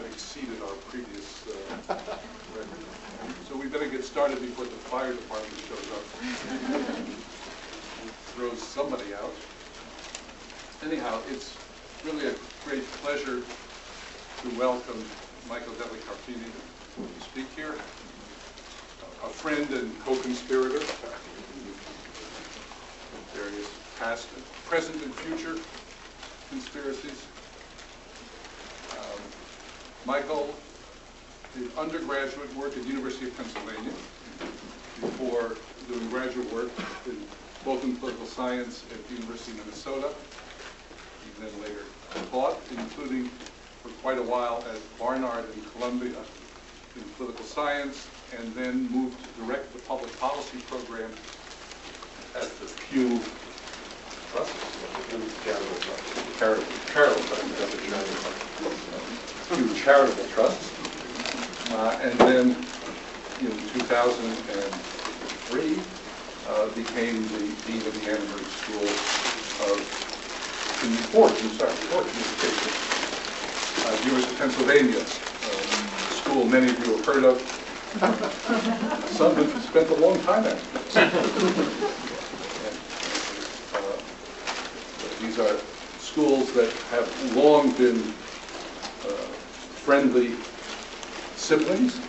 have exceeded our previous record. So we better get started before the fire department shows up. Throws somebody out. Anyhow, it's really a great pleasure to welcome Michael Delli Carpini to speak here, a friend and co-conspirator, various past, present, and future conspiracies. Michael did undergraduate work at the University of Pennsylvania before doing graduate work both in political science at the University of Minnesota. He then later taught, including for quite a while at Barnard in Columbia in political science, and then moved to direct the public policy program at the Pew Trust? Charitable Trust. Pew Charitable Trust. And then in 2003 became the dean of the Annenberg School of Communication at the University of Pennsylvania, a school many of you have heard of. Some have spent a long time at it. These are schools that have long been friendly siblings.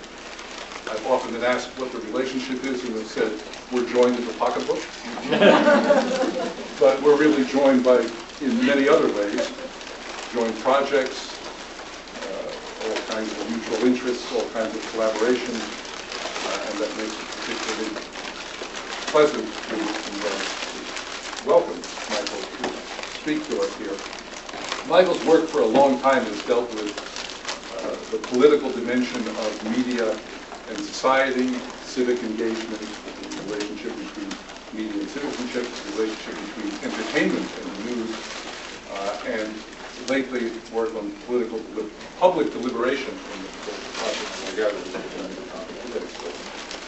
I've often been asked what the relationship is, and they've said, we're joined in the pocketbook. But we're really joined by, in many other ways, joint projects, all kinds of mutual interests, all kinds of collaboration, and that makes it particularly pleasant to welcome Michael to speak to us here. Michael's work for a long time has dealt with the political dimension of media and society, civic engagement, the relationship between media and citizenship, the relationship between entertainment and news, and lately work on public deliberation in the project together.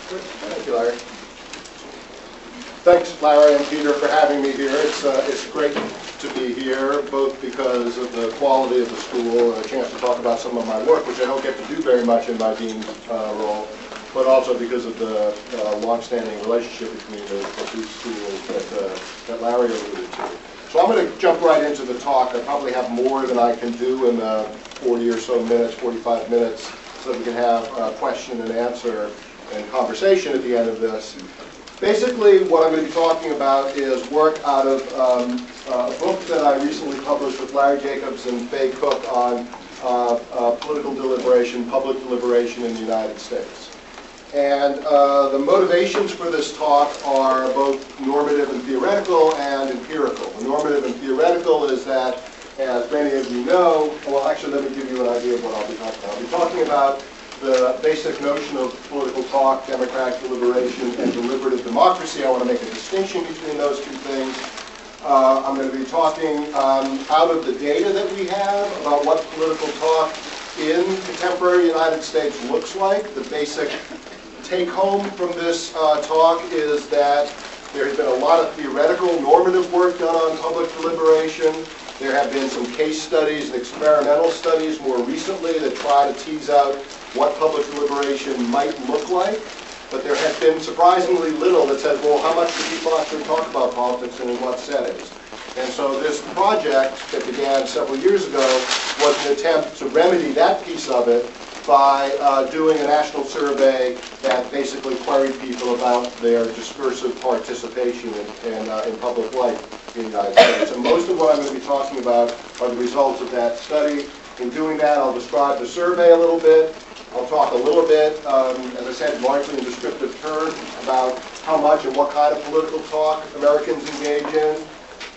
Thank you, Larry. Thanks, Larry and Peter, for having me here. It's great to be here, both because of the quality of the school and a chance to talk about some of my work, which I don't get to do very much in my dean role, but also because of the long-standing relationship between the two schools that Larry alluded to. So I'm going to jump right into the talk. I probably have more than I can do in 40 or so minutes, 45 minutes, so that we can have question and answer and conversation at the end of this. Basically, what I'm going to be talking about is work out of a book that I recently published with Larry Jacobs and Faye Cook on political deliberation, public deliberation in the United States. And the motivations for this talk are both normative and theoretical and empirical. The normative and theoretical is that, as many of you know, well, actually, let me give you an idea of what I'll be talking about. I'll be talking about the basic notion of political talk, democratic deliberation, and deliberative democracy. I want to make a distinction between those two things. I'm going to be talking out of the data that we have about what political talk in contemporary United States looks like. The basic take-home from this talk is that there has been a lot of theoretical, normative work done on public deliberation. There have been some case studies and experimental studies more recently that try to tease out what public deliberation might look like. But there has been surprisingly little that says, well, how much do people actually talk about politics and in what settings? And so this project that began several years ago was an attempt to remedy that piece of it by doing a national survey that basically queried people about their discursive participation in public life in the United States. And most of what I'm going to be talking about are the results of that study. In doing that, I'll describe the survey a little bit. I'll talk a little bit, as I said, largely in descriptive terms about how much and what kind of political talk Americans engage in,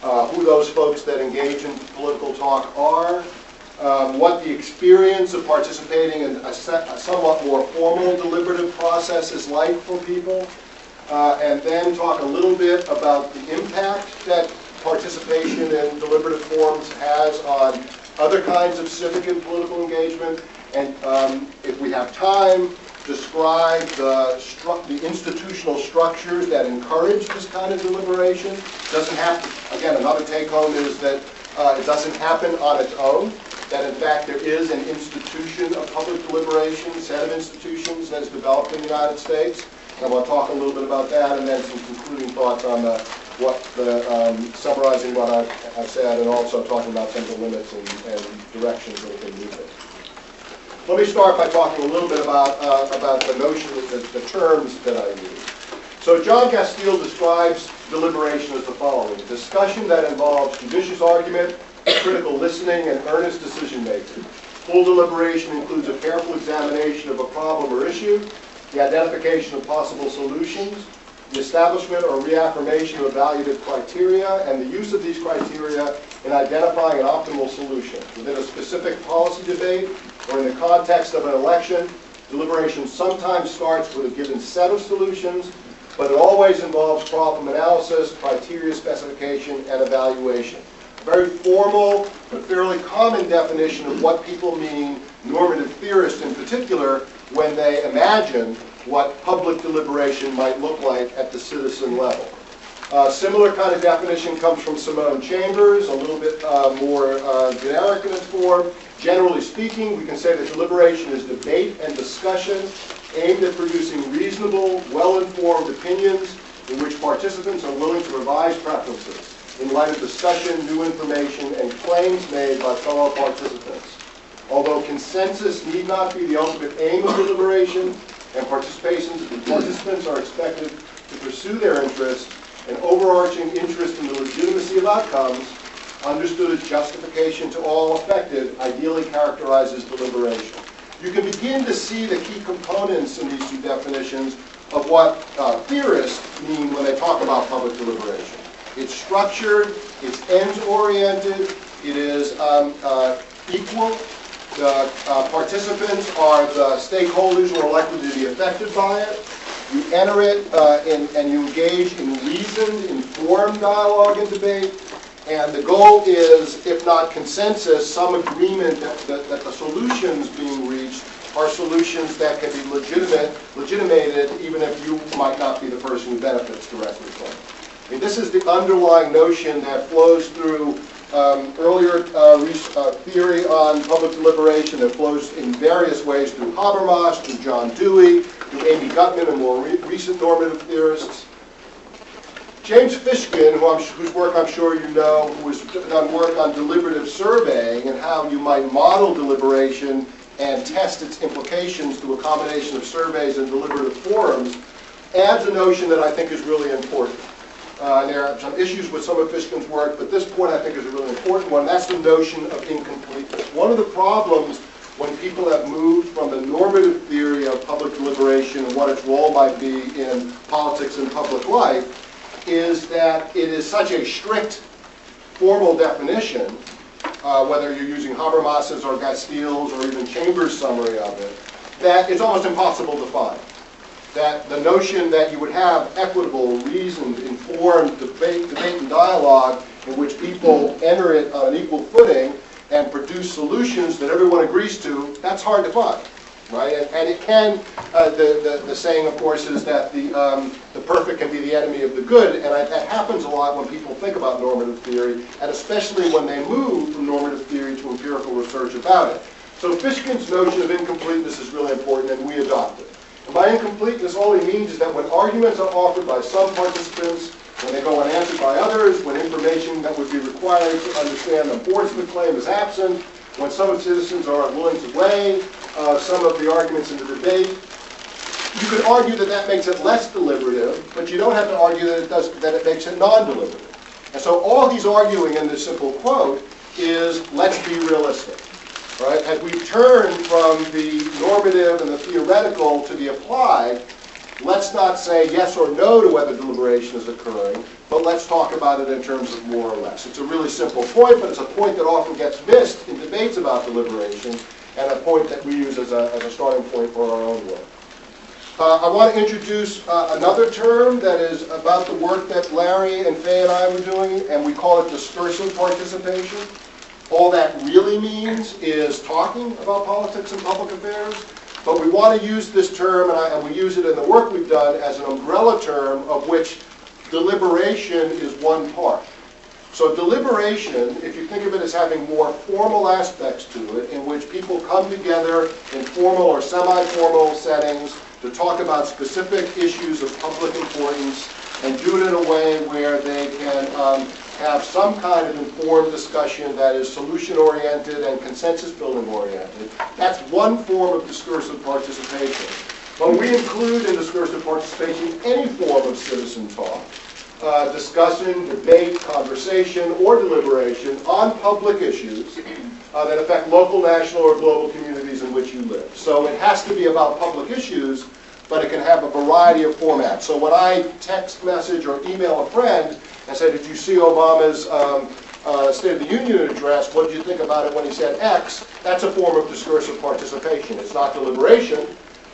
who those folks that engage in political talk are, what the experience of participating in a somewhat more formal deliberative process is like for people, and then talk a little bit about the impact that participation in deliberative forums has on other kinds of civic and political engagement, and if we have time, describe the institutional structures that encourage this kind of deliberation. Doesn't have to, again, another take-home is that it doesn't happen on its own. that in fact there is an institution of public deliberation, set of institutions that is developed in the United States. And I want to talk a little bit about that, and then some concluding thoughts on summarizing what I've said, and also talking about some of the limits and directions that we can move it. Let me start by talking a little bit about the notion, the terms that I use. So John Castile describes deliberation as the following: discussion that involves judicious argument, critical listening, and earnest decision-making. Full deliberation includes a careful examination of a problem or issue, the identification of possible solutions, the establishment or reaffirmation of evaluative criteria, and the use of these criteria in identifying an optimal solution. Within a specific policy debate or in the context of an election, deliberation sometimes starts with a given set of solutions, but it always involves problem analysis, criteria specification, and evaluation. A very formal but fairly common definition of what people mean, normative theorists in particular, when they imagine what public deliberation might look like at the citizen level. Similar kind of definition comes from Simone Chambers, a little bit more generic in its form. Generally speaking, we can say that deliberation is debate and discussion aimed at producing reasonable, well-informed opinions in which participants are willing to revise preferences in light of discussion, new information, and claims made by fellow participants. Although consensus need not be the ultimate aim of deliberation, and participants are expected to pursue their interests, an overarching interest in the legitimacy of outcomes, understood as justification to all affected, ideally characterizes deliberation. You can begin to see the key components in these two definitions of what theorists mean when they talk about public deliberation. It's structured, it's ends-oriented, it is equal. The participants are the stakeholders who are likely to be affected by it. You enter it and you engage in reasoned, informed dialogue and debate. And the goal is, if not consensus, some agreement that the solutions being reached are solutions that can be legitimated even if you might not be the person who benefits directly from it. I mean, this is the underlying notion that flows through earlier theory on public deliberation, that flows in various ways through Habermas, through John Dewey, through Amy Gutman, and more recent normative theorists. James Fishkin, whose work I'm sure you know, who has done work on deliberative surveying and how you might model deliberation and test its implications through a combination of surveys and deliberative forums, adds a notion that I think is really important. There are some issues with some of Fishkin's work, but this point I think is a really important one. That's the notion of incompleteness. One of the problems when people have moved from the normative theory of public deliberation and what its role might be in politics and public life is that it is such a strict formal definition, whether you're using Habermas's or Castile's or even Chambers' summary of it, that it's almost impossible to find. That the notion that you would have equitable, reasoned, informed debate and dialogue in which people enter it on an equal footing and produce solutions that everyone agrees to, that's hard to find, right? And it can, the saying, of course, is that the perfect can be the enemy of the good, and that happens a lot when people think about normative theory, and especially when they move from normative theory to empirical research about it. So Fishkin's notion of incompleteness is really important, and we adopt it. And by incompleteness, all he means is that when arguments are offered by some participants, when they go unanswered by others, when information that would be required to understand the enforcement claim is absent, when some citizens are unwilling to weigh some of the arguments in the debate, you could argue that that makes it less deliberative, but you don't have to argue that it makes it non-deliberative. And so all he's arguing in this simple quote is, let's be realistic. Right? As we turn from the normative and the theoretical to the applied, let's not say yes or no to whether deliberation is occurring, but let's talk about it in terms of more or less. It's a really simple point, but it's a point that often gets missed in debates about deliberation, and a point that we use as a starting point for our own work. I want to introduce another term that is about the work that Larry and Faye and I were doing, and we call it discursive participation. All that really means is talking about politics and public affairs, but we want to use this term, and we use it in the work we've done, as an umbrella term of which deliberation is one part. So deliberation, if you think of it as having more formal aspects to it, in which people come together in formal or semi-formal settings to talk about specific issues of public importance, and do it in a way where they can have some kind of informed discussion that is solution-oriented and consensus-building oriented. That's one form of discursive participation. But we include in discursive participation any form of citizen talk, discussion, debate, conversation, or deliberation on public issues that affect local, national, or global communities in which you live. So it has to be about public issues, but it can have a variety of formats. So when I text message or email a friend and say, did you see Obama's State of the Union address, what did you think about it when he said X, that's a form of discursive participation. It's not deliberation,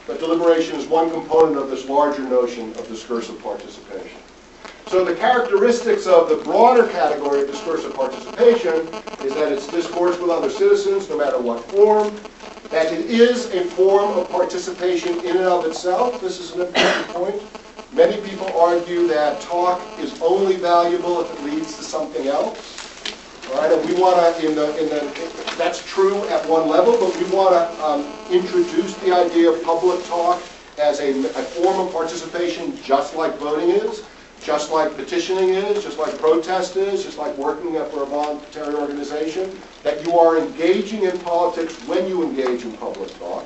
but deliberation is one component of this larger notion of discursive participation. So the characteristics of the broader category of discursive participation is that it's discourse with other citizens, no matter what form, that it is a form of participation in and of itself. This is an important point. Many people argue that talk is only valuable if it leads to something else. All right, and we want to, that's true at one level, but we want to introduce the idea of public talk as a form of participation, just like voting is, just like petitioning is, just like protest is, just like working for a voluntary organization, that you are engaging in politics when you engage in public talk,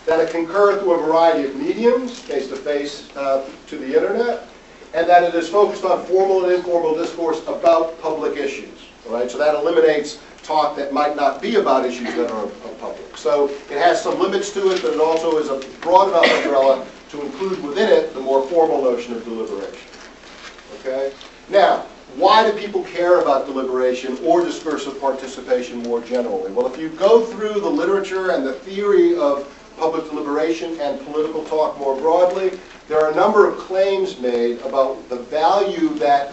that it can occur through a variety of mediums, face-to-face to the internet, and that it is focused on formal and informal discourse about public issues. All right? So that eliminates talk that might not be about issues that are of public. So it has some limits to it, but it also is a broad enough umbrella to include within it the more formal notion of deliberation. Okay? Now, why do people care about deliberation or discursive participation more generally? Well, if you go through the literature and the theory of public deliberation and political talk more broadly, there are a number of claims made about the value that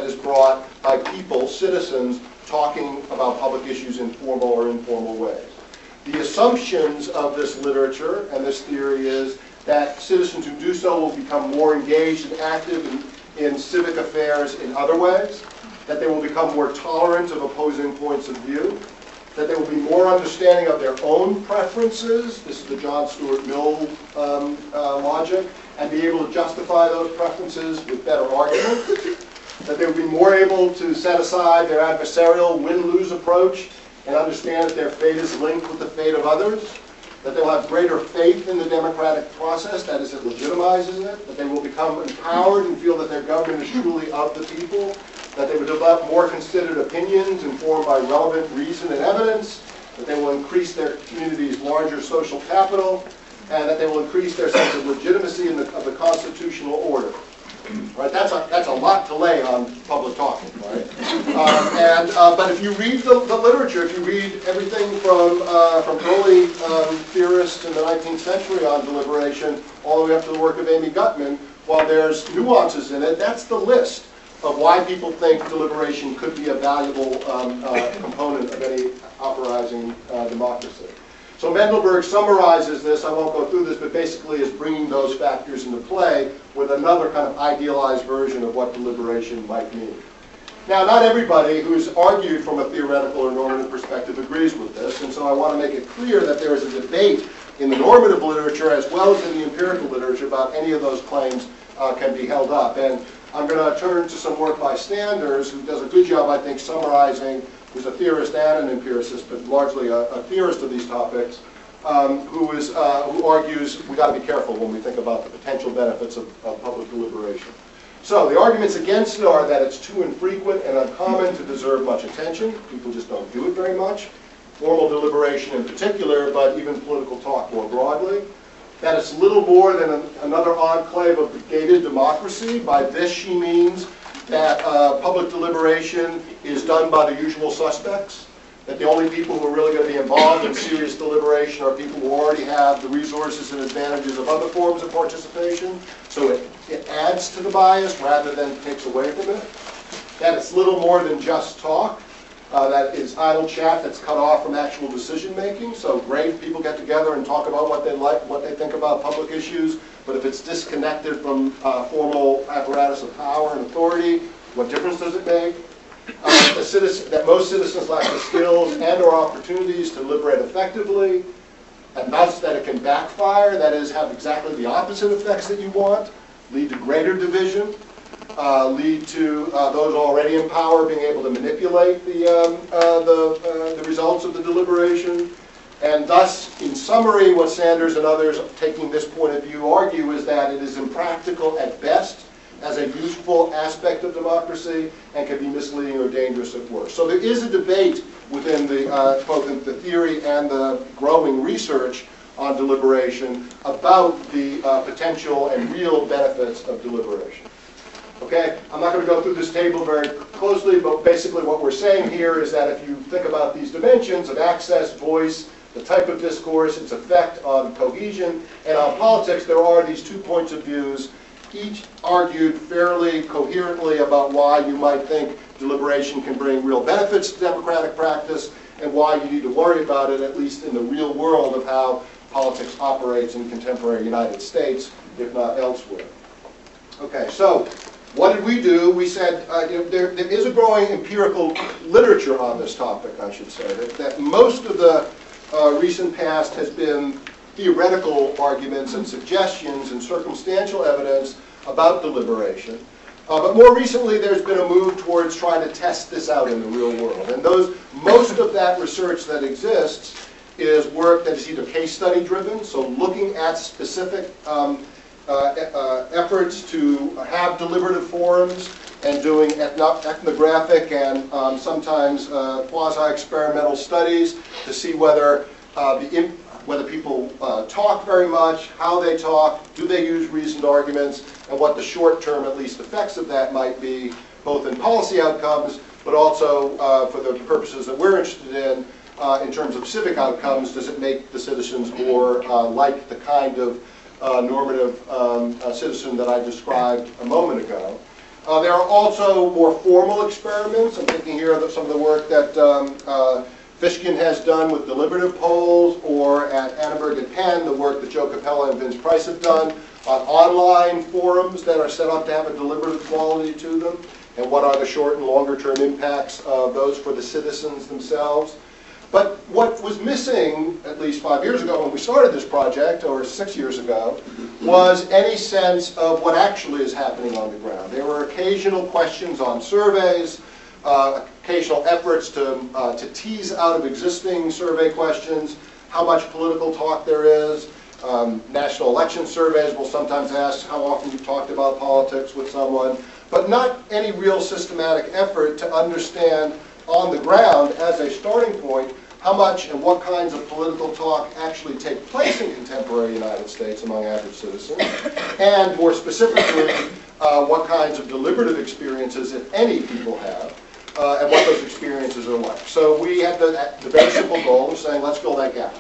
is brought by people, citizens, talking about public issues in formal or informal ways. The assumptions of this literature and this theory is that citizens who do so will become more engaged and active in civic affairs in other ways, that they will become more tolerant of opposing points of view, that they will be more understanding of their own preferences, this is the John Stuart Mill logic, and be able to justify those preferences with better arguments, that they will be more able to set aside their adversarial win-lose approach and understand that their fate is linked with the fate of others, that they will have greater faith in the democratic process, that is, it legitimizes it, that they will become empowered and feel that their government is truly of the people, that they will develop more considered opinions informed by relevant reason and evidence, that they will increase their community's larger social capital, and that they will increase their sense of legitimacy of the constitutional order. Right? That's a lot to lay on public talking, right? But if you read the literature, if you read everything from early theorists in the 19th century on deliberation, all the way up to the work of Amy Gutman, while there's nuances in it, that's the list of why people think deliberation could be a valuable component of any uprising democracy. So Mendelberg summarizes this, I won't go through this, but basically is bringing those factors into play with another kind of idealized version of what deliberation might mean. Now, not everybody who's argued from a theoretical or normative perspective agrees with this, and so I want to make it clear that there is a debate in the normative literature as well as in the empirical literature about any of those claims can be held up. And I'm going to turn to some work by Standers, who does a good job, I think, summarizing, who's a theorist and an empiricist, but largely a theorist of these topics, who argues we've got to be careful when we think about the potential benefits of public deliberation. So the arguments against it are that it's too infrequent and uncommon to deserve much attention. People just don't do it very much. Formal deliberation in particular, but even political talk more broadly. That it's little more than another enclave of gated democracy. By this she means that public deliberation is done by the usual suspects, that the only people who are really going to be involved in serious deliberation are people who already have the resources and advantages of other forms of participation, so it adds to the bias rather than takes away from it. That it's little more than just talk, that is idle chat that's cut off from actual decision making, so great, people get together and talk about what they like, what they think about public issues, but if it's disconnected from formal apparatus of power and authority, What difference does it make? That most citizens lack the skills and or opportunities to deliberate effectively, and thus that it can backfire, that is, have exactly the opposite effects that you want, lead to greater division, lead to those already in power being able to manipulate the results of the deliberation. And thus, in summary, what Sanders and others taking this point of view argue is that it is impractical at best as a useful aspect of democracy and can be misleading or dangerous at worst. So there is a debate within both in the theory and the growing research on deliberation about the potential and real benefits of deliberation. Okay, I'm not going to go through this table very closely, but basically what we're saying here is that if you think about these dimensions of access, voice, the type of discourse, its effect on cohesion, and on politics, there are these 2 points of views, each argued fairly coherently about why you might think deliberation can bring real benefits to democratic practice and why you need to worry about it, at least in the real world of how politics operates in contemporary United States, if not elsewhere. Okay, so what did we do? We said there is a growing empirical literature on this topic, I should say, that most of the recent past has been theoretical arguments and suggestions and circumstantial evidence about deliberation. But more recently, there's been a move towards trying to test this out in the real world. And most of that research that exists is work that is either case study driven, so looking at specific efforts to have deliberative forums and doing ethnographic and sometimes quasi-experimental studies to see whether people talk very much, how they talk, do they use reasoned arguments, and what the short-term, at least, effects of that might be, both in policy outcomes, but also for the purposes that we're interested in terms of civic outcomes. Does it make the citizens more like the kind of normative citizen that I described a moment ago? There are also more formal experiments. I'm thinking here of some of the work that Fishkin has done with deliberative polls, or at Annenberg and Penn, the work that Joe Capella and Vince Price have done on online forums that are set up to have a deliberative quality to them, and what are the short and longer term impacts of those for the citizens themselves. But what was missing, at least 5 years ago when we started this project, or 6 years ago, was any sense of what actually is happening on the ground. There were occasional questions on surveys, occasional efforts to tease out of existing survey questions how much political talk there is. National election surveys will sometimes ask how often you've talked about politics with someone, but not any real systematic effort to understand on the ground as a starting point how much and what kinds of political talk actually take place in contemporary United States among average citizens, and more specifically, what kinds of deliberative experiences, if any, people have, and what those experiences are like. So we had the very simple goal of saying, let's fill that gap.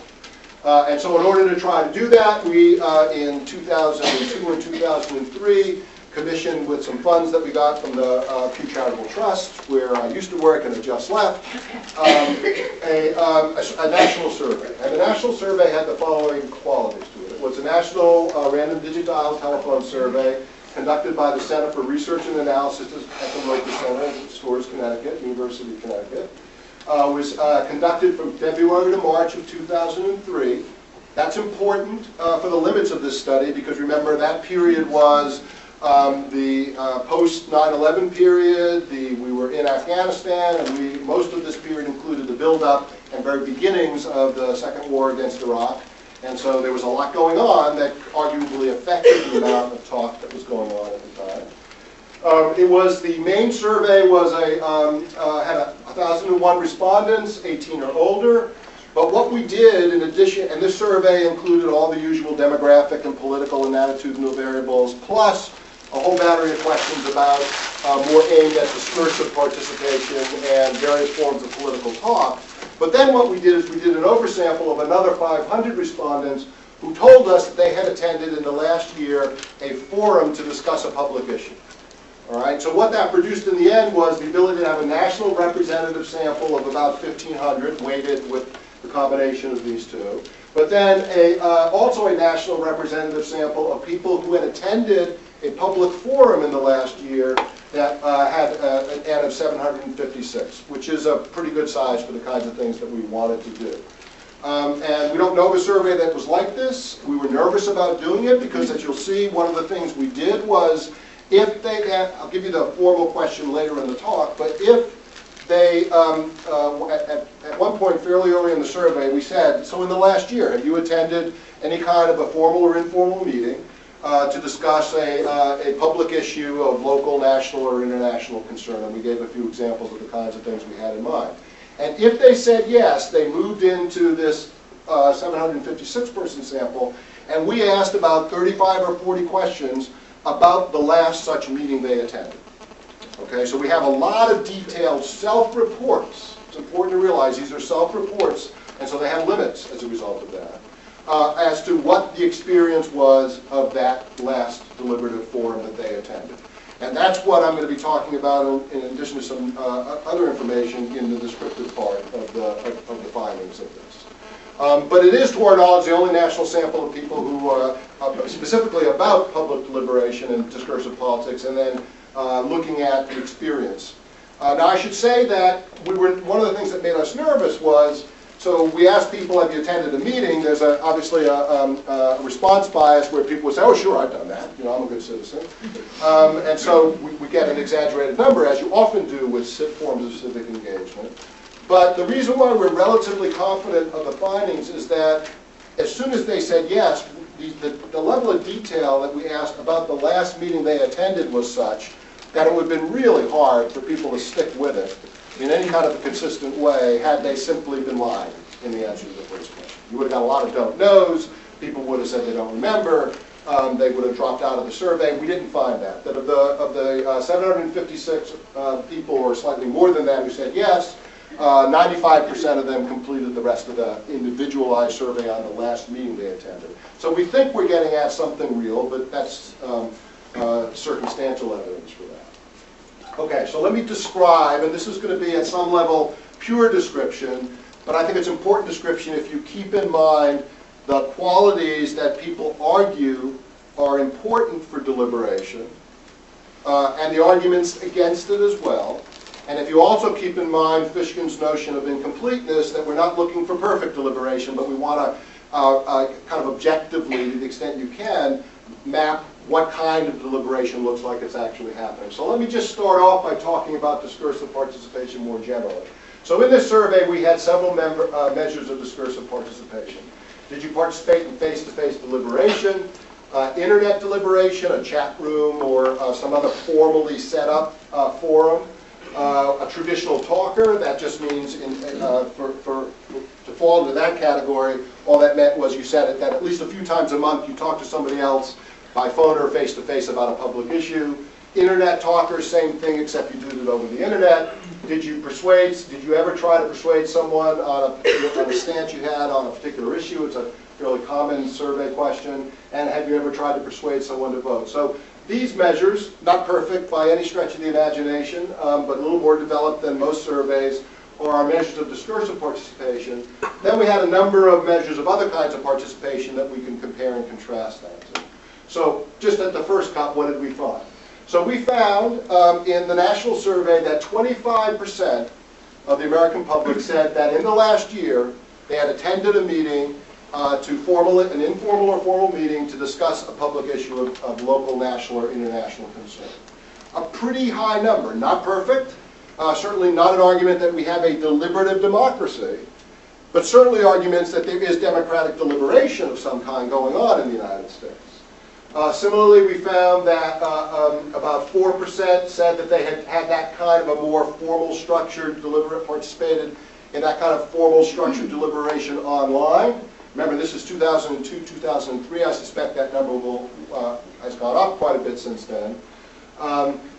And so in order to try to do that, we, in 2002 and 2003, commissioned with some funds that we got from the Pew Charitable Trust, where I used to work and have just left, a national survey. And the national survey had the following qualities to it. It was a national random digit dial telephone survey conducted by the Center for Research and Analysis at the Rotary Center in Storrs, Connecticut, University of Connecticut. Was conducted from February to March of 2003. That's important for the limits of this study, because remember that period was the post 9/11 period. We were in Afghanistan, and most of this period included the build-up and very beginnings of the second war against Iraq. And so there was a lot going on that arguably affected the amount of talk that was going on at the time. The main survey was had 1,001 respondents, 18 or older. But what we did in addition, and this survey included all the usual demographic and political and attitudinal variables, plus a whole battery of questions about more aimed at discursive participation and various forms of political talk. But then what we did is we did an oversample of another 500 respondents who told us that they had attended in the last year a forum to discuss a public issue. All right, so what that produced in the end was the ability to have a national representative sample of about 1,500, weighted with the combination of these two. But then also a national representative sample of people who had attended a public forum in the last year that had an N of 756, which is a pretty good size for the kinds of things that we wanted to do. And we don't know of a survey that was like this. We were nervous about doing it because, as you'll see, one of the things we did was, if they had, I'll give you the formal question later in the talk, but if they, at one point fairly early in the survey, we said, so in the last year, have you attended any kind of a formal or informal meeting to discuss a public issue of local, national, or international concern? And we gave a few examples of the kinds of things we had in mind. And if they said yes, they moved into this 756-person sample, and we asked about 35 or 40 questions about the last such meeting they attended. Okay, so we have a lot of detailed self-reports. It's important to realize these are self-reports, and so they have limits as a result of that, as to what the experience was of that last deliberative forum that they attended. And that's what I'm going to be talking about in addition to some other information in the descriptive part of the findings of this. But it is, to our knowledge, the only national sample of people who are specifically about public deliberation and discursive politics, and then looking at the experience. Now, I should say that one of the things that made us nervous was, so we asked people, have you attended a meeting? There's obviously a response bias where people would say, oh, sure, I've done that. You know, I'm a good citizen. And so we get an exaggerated number, as you often do with forms of civic engagement. But the reason why we're relatively confident of the findings is that as soon as they said yes, the level of detail that we asked about the last meeting they attended was such that it would have been really hard for people to stick with it in any kind of a consistent way had they simply been lying in the answer to the first question. You would have got a lot of don't knows, people would have said they don't remember, they would have dropped out of the survey. We didn't find that. That of the 756 people, or slightly more than that, who said yes, 95% of them completed the rest of the individualized survey on the last meeting they attended. So we think we're getting at something real, but that's circumstantial evidence for that. Okay, so let me describe, and this is going to be at some level pure description, but I think it's important description if you keep in mind the qualities that people argue are important for deliberation, and the arguments against it as well. And if you also keep in mind Fishkin's notion of incompleteness, that we're not looking for perfect deliberation, but we want to kind of objectively, to the extent you can, map what kind of deliberation looks like it's actually happening. So let me just start off by talking about discursive participation more generally. So in this survey, we had several measures of discursive participation. Did you participate in face-to-face deliberation, internet deliberation, a chat room, or some other formally set up forum? A traditional talker, that just means to fall into that category, all that meant was you said that at least a few times a month you talk to somebody else by phone or face-to-face about a public issue. Internet talker, same thing, except you did it over the internet. Did you ever try to persuade someone on a stance you had on a particular issue? It's a fairly common survey question. And have you ever tried to persuade someone to vote? So these measures, not perfect by any stretch of the imagination, but a little more developed than most surveys, are our measures of discursive participation. Then we had a number of measures of other kinds of participation that we can compare and contrast that to. So just at the first cut, what did we find? So we found in the national survey that 25% of the American public said that in the last year they had attended a meeting an informal or formal meeting to discuss a public issue of local, national, or international concern. A pretty high number, not perfect, certainly not an argument that we have a deliberative democracy, but certainly arguments that there is democratic deliberation of some kind going on in the United States. Similarly, we found that about 4% said that they had that kind of a more formal, structured, participated in that kind of formal, structured deliberation online. Remember, this is 2002, 2003. I suspect that number has gone up quite a bit since then.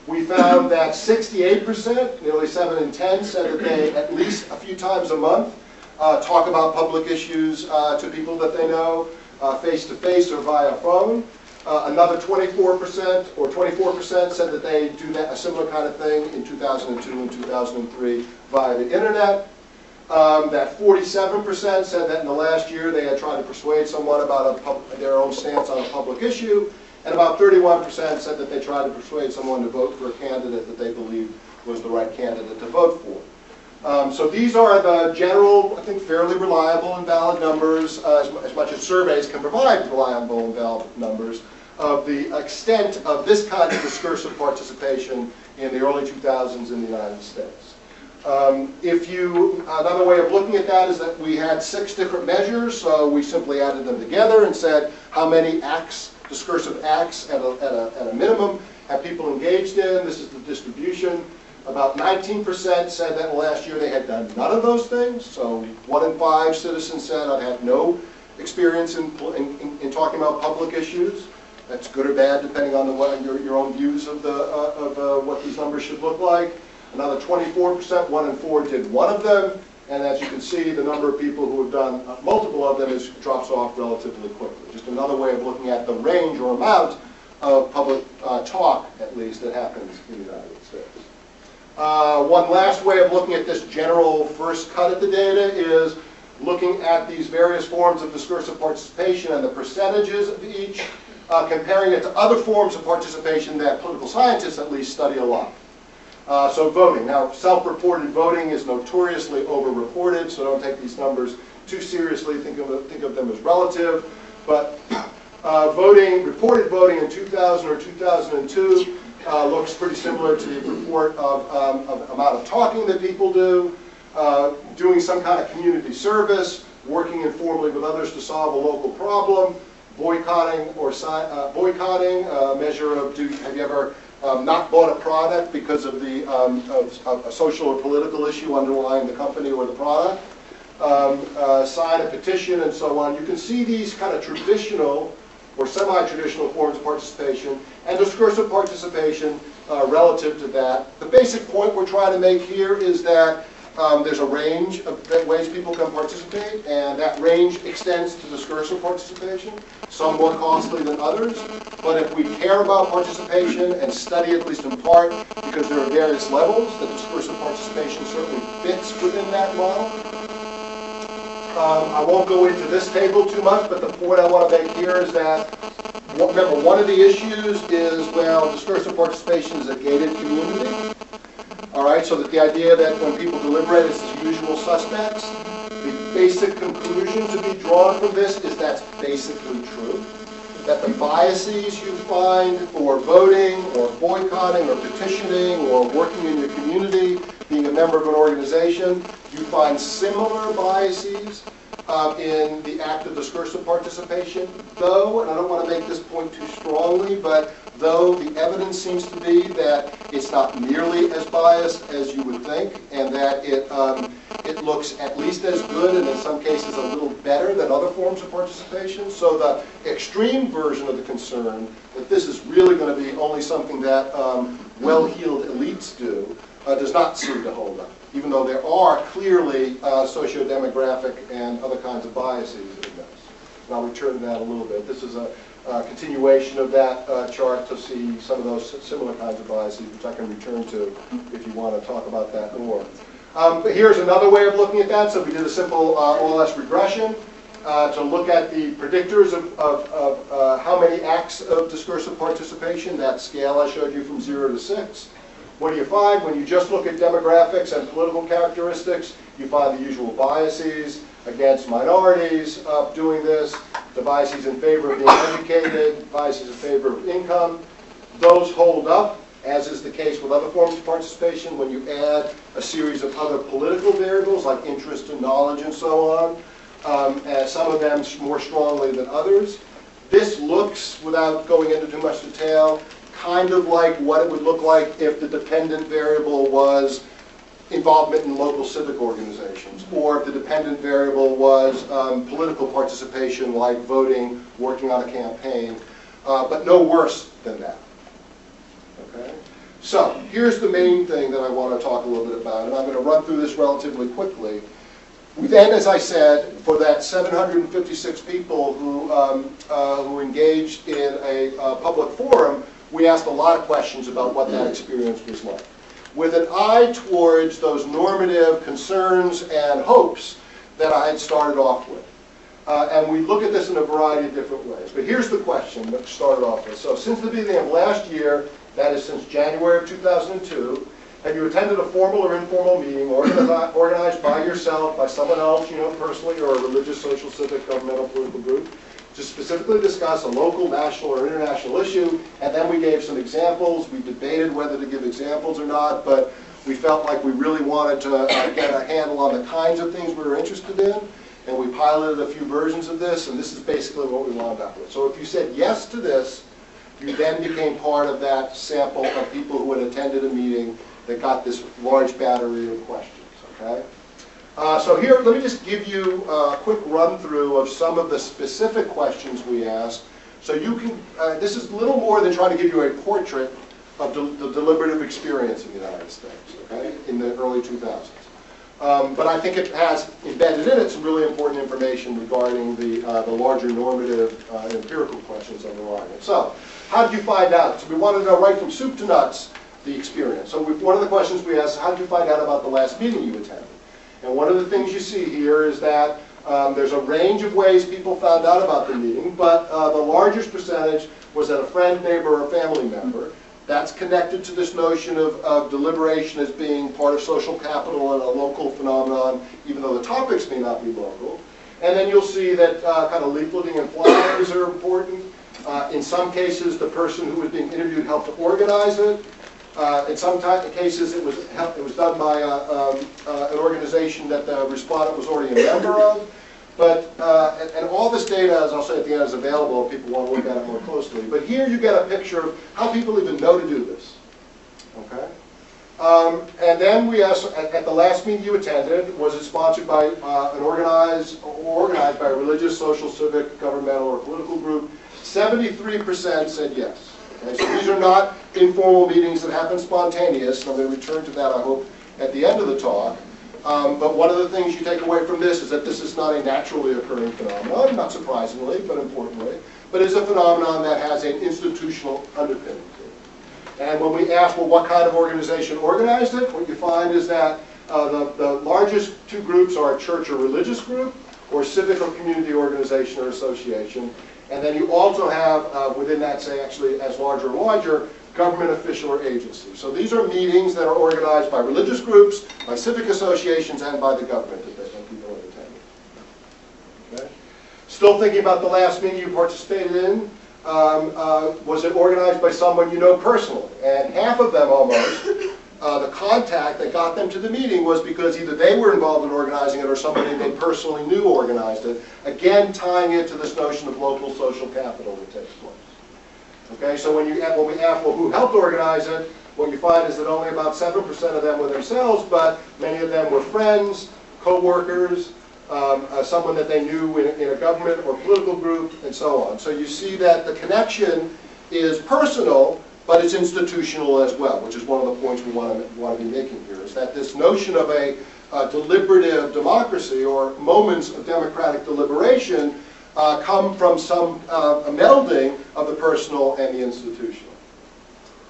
We found that 68%, nearly 7 in 10, said that they, at least a few times a month, talk about public issues to people that they know, face-to-face or via phone. Another 24% or 24% said that they do a similar kind of thing in 2002 and 2003 via the internet. That 47% said that in the last year they had tried to persuade someone about their own stance on a public issue. and about 31% said that they tried to persuade someone to vote for a candidate that they believed was the right candidate to vote for. So these are the general, I think, fairly reliable and valid numbers, as much as surveys can provide reliable and valid numbers, of the extent of this kind of discursive participation in the early 2000s in the United States. Another way of looking at that is that we had 6 different measures, so we simply added them together and said how many acts, discursive acts at a minimum, have people engaged in. This is the distribution. About 19% said that last year they had done none of those things. So 1 in 5 citizens said, I've had no experience in talking about public issues. That's good or bad, depending on your own views of what these numbers should look like. Another 24%, 1 in 4, did one of them. And as you can see, the number of people who have done multiple of them drops off relatively quickly. Just another way of looking at the range or amount of public talk, at least, that happens in the United States. One last way of looking at this general first cut at the data is looking at these various forms of discursive participation and the percentages of each, comparing it to other forms of participation that political scientists at least study a lot. So voting. Now, self-reported voting is notoriously over-reported, so don't take these numbers too seriously. Think of them as relative. But reported voting in 2000 or 2002 looks pretty similar to the report of amount of talking that people do, doing some kind of community service, working informally with others to solve a local problem, boycotting a measure of have you ever not bought a product because of a social or political issue underlying the company or the product, sign a petition, and so on. You can see these kind of traditional or semi-traditional forms of participation and discursive participation relative to that. The basic point we're trying to make here is that there's a range of ways people can participate, and that range extends to discursive participation, some more costly than others. But if we care about participation and study at least in part, because there are various levels, that discursive participation certainly fits within that model. I won't go into this table too much, but the point I want to make here is that, remember, one of the issues is, well, discursive participation is a gated community. All right, so that the idea that when people deliberate, it's the usual suspects. The basic conclusion to be drawn from this is that's basically true. That the biases you find for voting or boycotting or petitioning or working in your community, being a member of an organization, you find similar biases in the act of discursive participation, though, and I don't want to make this point too strongly, but though the evidence seems to be that it's not nearly as biased as you would think, and that it looks at least as good and in some cases a little better than other forms of participation. So the extreme version of the concern that this is really going to be only something that well-heeled elites do does not seem to hold up, even though there are clearly socio-demographic and other kinds of biases in this. And I'll return to that a little bit. This is a continuation of that chart to see some of those similar kinds of biases, which I can return to if you want to talk about that more. But here's another way of looking at that. So we did a simple OLS regression to look at the predictors of how many acts of discursive participation, that scale I showed you from 0 to 6. What do you find? When you just look at demographics and political characteristics, you find the usual biases against minorities doing this, the biases in favor of being educated, biases in favor of income. Those hold up, as is the case with other forms of participation when you add a series of other political variables like interest and knowledge and so on, and some of them more strongly than others. This looks, without going into too much detail, kind of like what it would look like if the dependent variable was involvement in local civic organizations, or if the dependent variable was political participation like voting, working on a campaign, but no worse than that. Okay? So here's the main thing that I want to talk a little bit about, and I'm going to run through this relatively quickly. We then, as I said, for that 756 people who engaged in a public forum, we asked a lot of questions about what that experience was like, with an eye towards those normative concerns and hopes that I had started off with. And we look at this in a variety of different ways. But here's the question that started off with. So since the beginning of last year, that is since January of 2002, have you attended a formal or informal meeting organized by yourself, by someone else you know personally, or a religious, social, civic, governmental, political group, to specifically discuss a local, national, or international issue? And then we gave some examples. We debated whether to give examples or not, but we felt like we really wanted to get a handle on the kinds of things we were interested in. And we piloted a few versions of this, and this is basically what we wound up with. So if you said yes to this, you then became part of that sample of people who had attended a meeting that got this large battery of questions, okay? So here, let me just give you a quick run-through of some of the specific questions we asked. So you can, this is a little more than trying to give you a portrait of the deliberative experience in the United States, okay, in the early 2000s. But I think it has embedded in it some really important information regarding the larger normative and empirical questions underlying it. So, how did you find out? So we wanted to know right from soup to nuts the experience. So one of the questions we asked, how did you find out about the last meeting you attended? And one of the things you see here is that there's a range of ways people found out about the meeting, but the largest percentage was that a friend, neighbor, or family member. That's connected to this notion of deliberation as being part of social capital and a local phenomenon, even though the topics may not be local. And then you'll see that kind of leafleting and flyers are important. In some cases, the person who was being interviewed helped to organize it. In some cases, it was done by an organization that the respondent was already a member of. But, and all this data, as I'll say at the end, is available if people want to look at it more closely. But here you get a picture of how people even know to do this. Okay? And then we asked, at the last meeting you attended, was it sponsored by organized by a religious, social, civic, governmental, or political group? 73% said yes. Okay? So these are not informal meetings that happen spontaneous, and I'm going to return to that, I hope, at the end of the talk. But one of the things you take away from this is that this is not a naturally occurring phenomenon, not surprisingly, but importantly, but is a phenomenon that has an institutional underpinning to it. And when we ask, well, what kind of organization organized it, what you find is that the largest two groups are a church or religious group, or civic or community organization or association. And then you also have, within that, say, actually, as larger and larger, government official or agency. So these are meetings that are organized by religious groups, by civic associations, and by the government that people have attended. Okay? Still thinking about the last meeting you participated in, was it organized by someone you know personally? And half of them almost, the contact that got them to the meeting was because either they were involved in organizing it or somebody they personally knew organized it, again tying it to this notion of local social capital that takes place. Okay, so when we ask, well, who helped organize it, what you find is that only about 7% of them were themselves, but many of them were friends, co-workers, someone that they knew in a government or political group, and so on. So you see that the connection is personal, but it's institutional as well, which is one of the points we want to be making here, is that this notion of a deliberative democracy, or moments of democratic deliberation, come from some a melding of the personal and the institutional.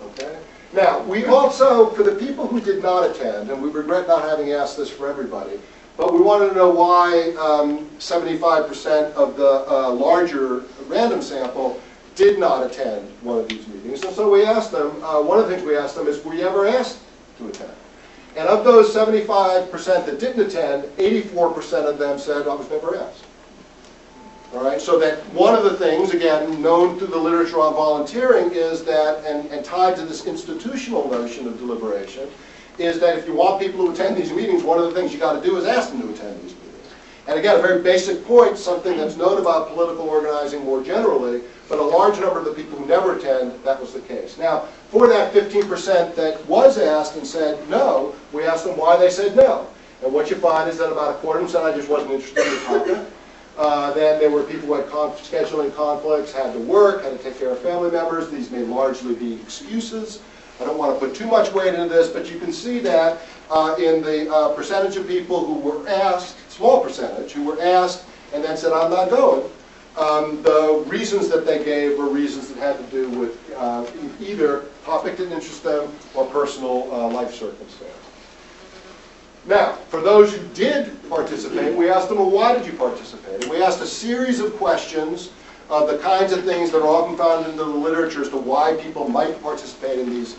Okay? Now, we also, for the people who did not attend, and we regret not having asked this for everybody, but we wanted to know why 75% of the larger random sample did not attend one of these meetings. And so we asked them, one of the things we asked them is, were you ever asked to attend? And of those 75% that didn't attend, 84% of them said, I was never asked. All right, so that one of the things, again, known through the literature on volunteering is that, and tied to this institutional notion of deliberation, is that if you want people to attend these meetings, one of the things you got to do is ask them to attend these meetings. And again, a very basic point, something that's known about political organizing more generally, but a large number of the people who never attend, that was the case. Now, for that 15% that was asked and said no, we asked them why they said no. And what you find is that about a quarter of them said, I just wasn't interested in the topic. Then there were people who had scheduling conflicts, had to work, had to take care of family members. These may largely be excuses. I don't want to put too much weight into this, but you can see that in the percentage of people who were asked, small percentage, who were asked and then said, I'm not going. The reasons that they gave were reasons that had to do with either topic didn't interest them or personal life circumstance. Now, for those who did participate, we asked them, well, why did you participate? And we asked a series of questions of the kinds of things that are often found in the literature as to why people might participate in these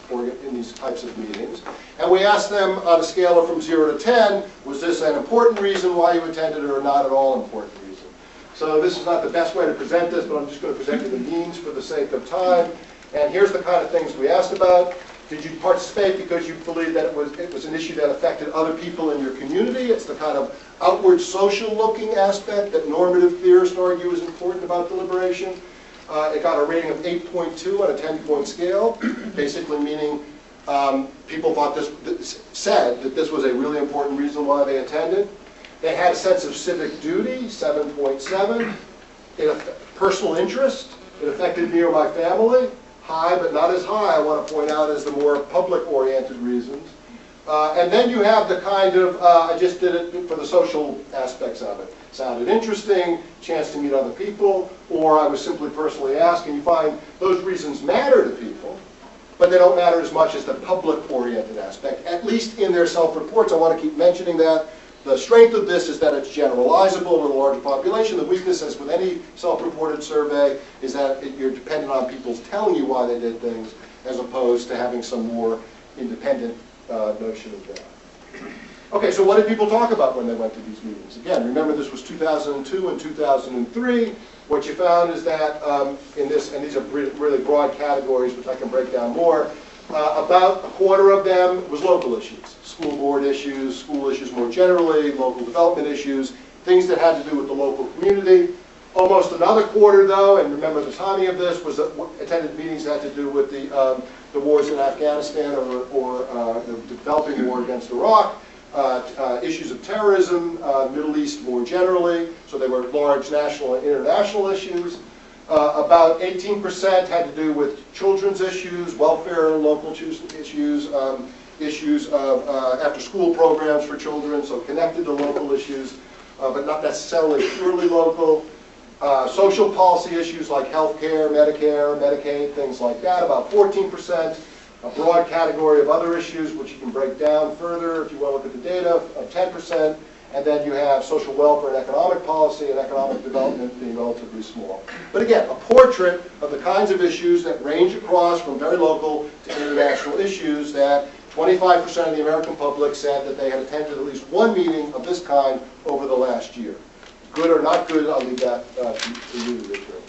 types of meetings. And we asked them on a scale of from 0 to 10, was this an important reason why you attended or not at all important reason? So this is not the best way to present this, but I'm just going to present you the means for the sake of time. And here's the kind of things we asked about. Did you participate because you believed that it was an issue that affected other people in your community? It's the kind of outward social looking aspect that normative theorists argue is important about deliberation. It got a rating of 8.2 on a 10-point scale, basically meaning people thought said that this was a really important reason why they attended. They had a sense of civic duty, 7.7. Personal interest, it affected me or my family. High, but not as high, I want to point out, as the more public-oriented reasons. And then you have the kind of, I just did it for the social aspects of it. Sounded interesting, chance to meet other people, or I was simply personally asked, and you find those reasons matter to people, but they don't matter as much as the public-oriented aspect, at least in their self-reports. I want to keep mentioning that. The strength of this is that it's generalizable with a larger population. The weakness, as with any self-reported survey, is that you're dependent on people telling you why they did things, as opposed to having some more independent notion of that. Okay, so what did people talk about when they went to these meetings? Again, remember this was 2002 and 2003. What you found is that in this, and these are really broad categories, which I can break down more, about a quarter of them was local issues. School board issues, school issues more generally, local development issues, things that had to do with the local community. Almost another quarter, though, and remember the timing of this, was attended meetings that had to do with the wars in Afghanistan or the developing war against Iraq, issues of terrorism, Middle East more generally, so they were large national and international issues. About 18% had to do with children's issues, welfare and local issues, issues of after-school programs for children, so connected to local issues, but not necessarily purely local. Social policy issues like health care, Medicare, Medicaid, things like that, about 14%. A broad category of other issues, which you can break down further if you want to look at the data, of 10%. And then you have social welfare and economic policy and economic development being relatively small. But again, a portrait of the kinds of issues that range across from very local to international issues that 25% of the American public said that they had attended at least one meeting of this kind over the last year. Good or not good, I'll leave that to you to determine.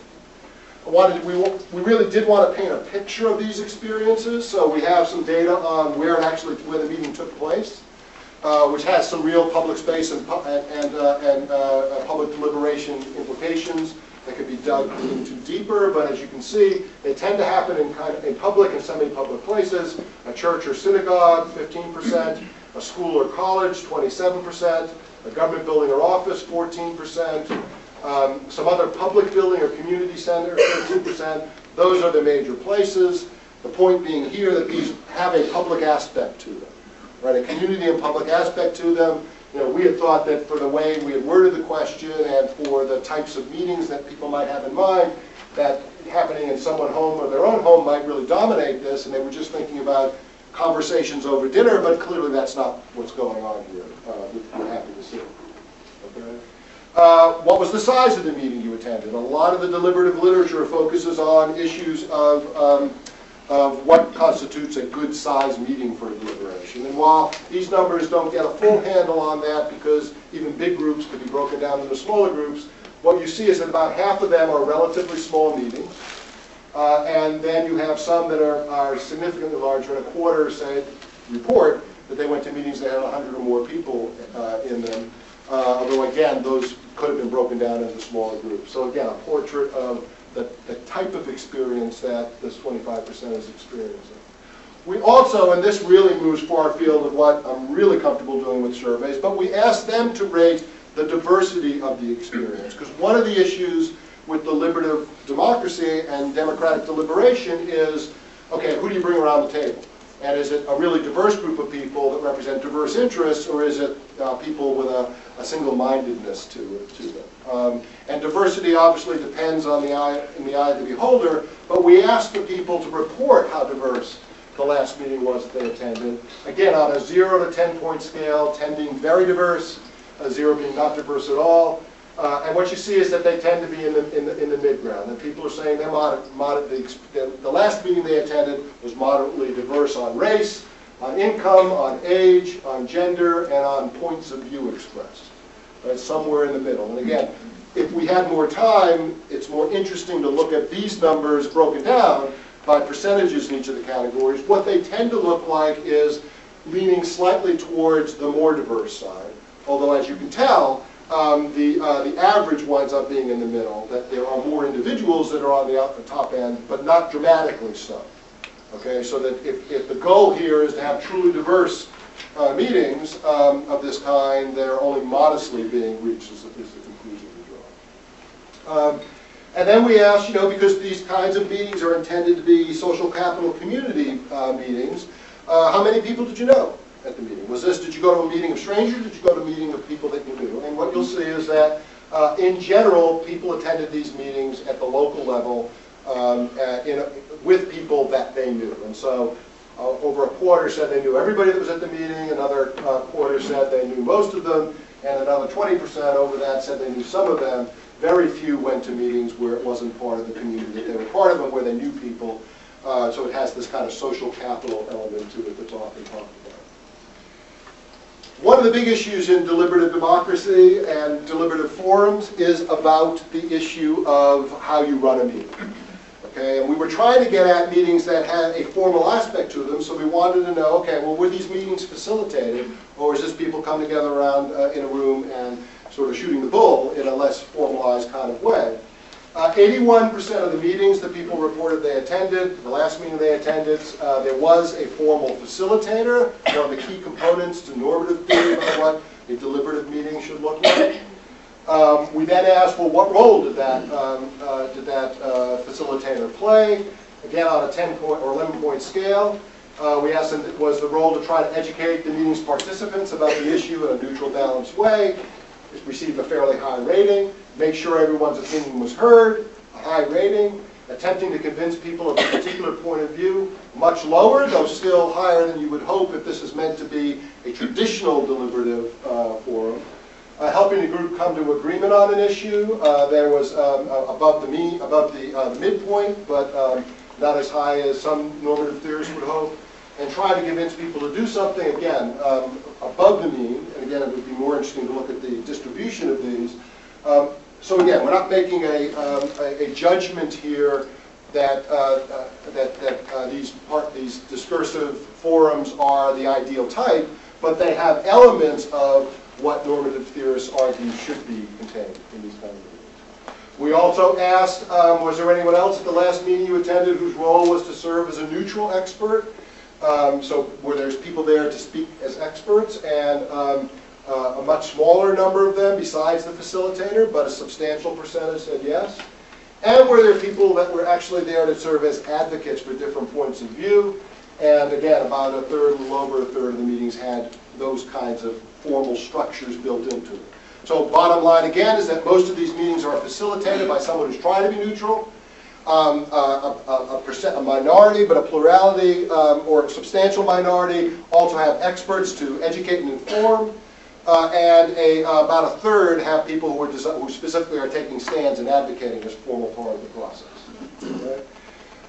We really did want to paint a picture of these experiences, so we have some data on where the meeting took place. Which has some real public space and public deliberation implications that could be dug into deeper. But as you can see, they tend to happen in public and semi-public places. A church or synagogue, 15%. A school or college, 27%. A government building or office, 14%. Some other public building or community center, 13%. Those are the major places. The point being here that these have a public aspect to them. Right, a community and public aspect to them. You know, we had thought that for the way we had worded the question and for the types of meetings that people might have in mind, that happening in someone's home or their own home might really dominate this, and they were just thinking about conversations over dinner, but clearly that's not what's going on here. We're happy to see. Okay. What was the size of the meeting you attended? A lot of the deliberative literature focuses on issues of what constitutes a good-sized meeting for a deliberation. And while these numbers don't get a full handle on that, because even big groups could be broken down into smaller groups, what you see is that about half of them are relatively small meetings, and then you have some that are significantly larger, and a quarter, say, report that they went to meetings that had 100 or more people in them, although again, those could have been broken down into smaller groups. So again, a portrait of the type of experience that this 25% is experiencing. We also, and this really moves far afield of what I'm really comfortable doing with surveys, but we asked them to rate the diversity of the experience. Because one of the issues with deliberative democracy and democratic deliberation is, okay, who do you bring around the table? And is it a really diverse group of people that represent diverse interests, or is it people with a single-mindedness to them? And diversity obviously depends on in the eye of the beholder, but we ask the people to report how diverse the last meeting was that they attended. Again, on a 0 to 10-point scale, 10 being very diverse, 0 being not diverse at all. And what you see is that they tend to be in the mid-ground. And people are saying they're the last meeting they attended was moderately diverse on race, on income, on age, on gender, and on points of view expressed. Right, somewhere in the middle. And again, if we had more time, it's more interesting to look at these numbers broken down by percentages in each of the categories. What they tend to look like is leaning slightly towards the more diverse side. Although, as you can tell, the average winds up being in the middle, that there are more individuals that are on the top end, but not dramatically so. Okay, so that if the goal here is to have truly diverse meetings of this kind, they're only modestly being reached is the conclusion we draw. And then we ask, because these kinds of meetings are intended to be social capital community meetings, how many people did you know at the meeting? Did you go to a meeting of strangers? Did you go to a meeting of people that you knew? And what you'll see is that, in general, people attended these meetings at the local level with people that they knew. And so over a quarter said they knew everybody that was at the meeting, another quarter said they knew most of them, and another 20% over that said they knew some of them. Very few went to meetings where it wasn't part of the community that they were part of, but where they knew people. So it has this kind of social capital element to it that's often talked about. One of the big issues in deliberative democracy and deliberative forums is about the issue of how you run a meeting. Okay, and we were trying to get at meetings that had a formal aspect to them, so we wanted to know, okay, well, were these meetings facilitated, or is this people come together around in a room and sort of shooting the bull in a less formalized kind of way? 81% of the meetings that people reported they attended, the last meeting they attended, there was a formal facilitator, one of the key components to normative theory about what a deliberative meeting should look like. We then asked, well, what role did that facilitator play? Again, on a 10-point or 11-point scale, we asked them, was the role to try to educate the meeting's participants about the issue in a neutral, balanced way? It received a fairly high rating. Make sure everyone's opinion was heard, a high rating. Attempting to convince people of a particular point of view, much lower, though still higher than you would hope if this is meant to be a traditional deliberative forum. Helping the group come to agreement on an issue, there was above the midpoint, but not as high as some normative theorists would hope. And try to convince people to do something, again, above the mean. And again, it would be more interesting to look at the distribution of these. So again, we're not making a judgment here that these discursive forums are the ideal type, but they have elements of what normative theorists argue should be contained in these kinds of meetings. We also asked, was there anyone else at the last meeting you attended whose role was to serve as a neutral expert? So where there's people there to speak as experts, and a much smaller number of them besides the facilitator, but a substantial percentage said yes. And were there people that were actually there to serve as advocates for different points of view? And again, about a third, a little over a third of the meetings had those kinds of formal structures built into it. So bottom line again is that most of these meetings are facilitated by someone who's trying to be neutral. A minority, but a plurality or a substantial minority also have experts to educate and inform. And about a third have people who specifically are taking stands and advocating as formal part of the process. Okay?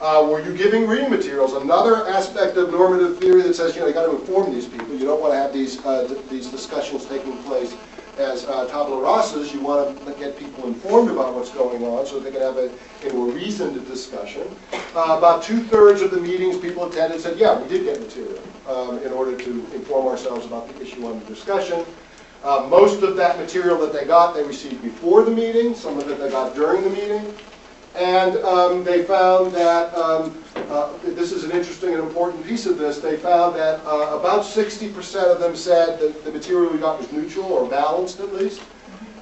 Were you giving reading materials? Another aspect of normative theory that says, you got to inform these people. You don't want to have these discussions taking place as tabula rasas. You want to get people informed about what's going on so that they can have a more reasoned discussion. About 2/3 of the meetings people attended said, yeah, we did get material in order to inform ourselves about the issue under discussion. Most of that material that they got, they received before the meeting. Some of it they got during the meeting. And they found that, this is an interesting and important piece of this, they found that about 60% of them said that the material we got was neutral or balanced at least,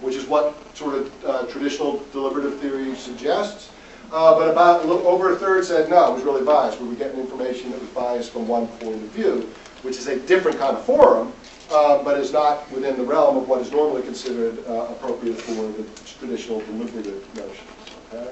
which is what sort of traditional deliberative theory suggests. But about a little over a third said, no, it was really biased. We were getting information that was biased from one point of view, which is a different kind of forum, but is not within the realm of what is normally considered appropriate for the traditional deliberative notions. Okay?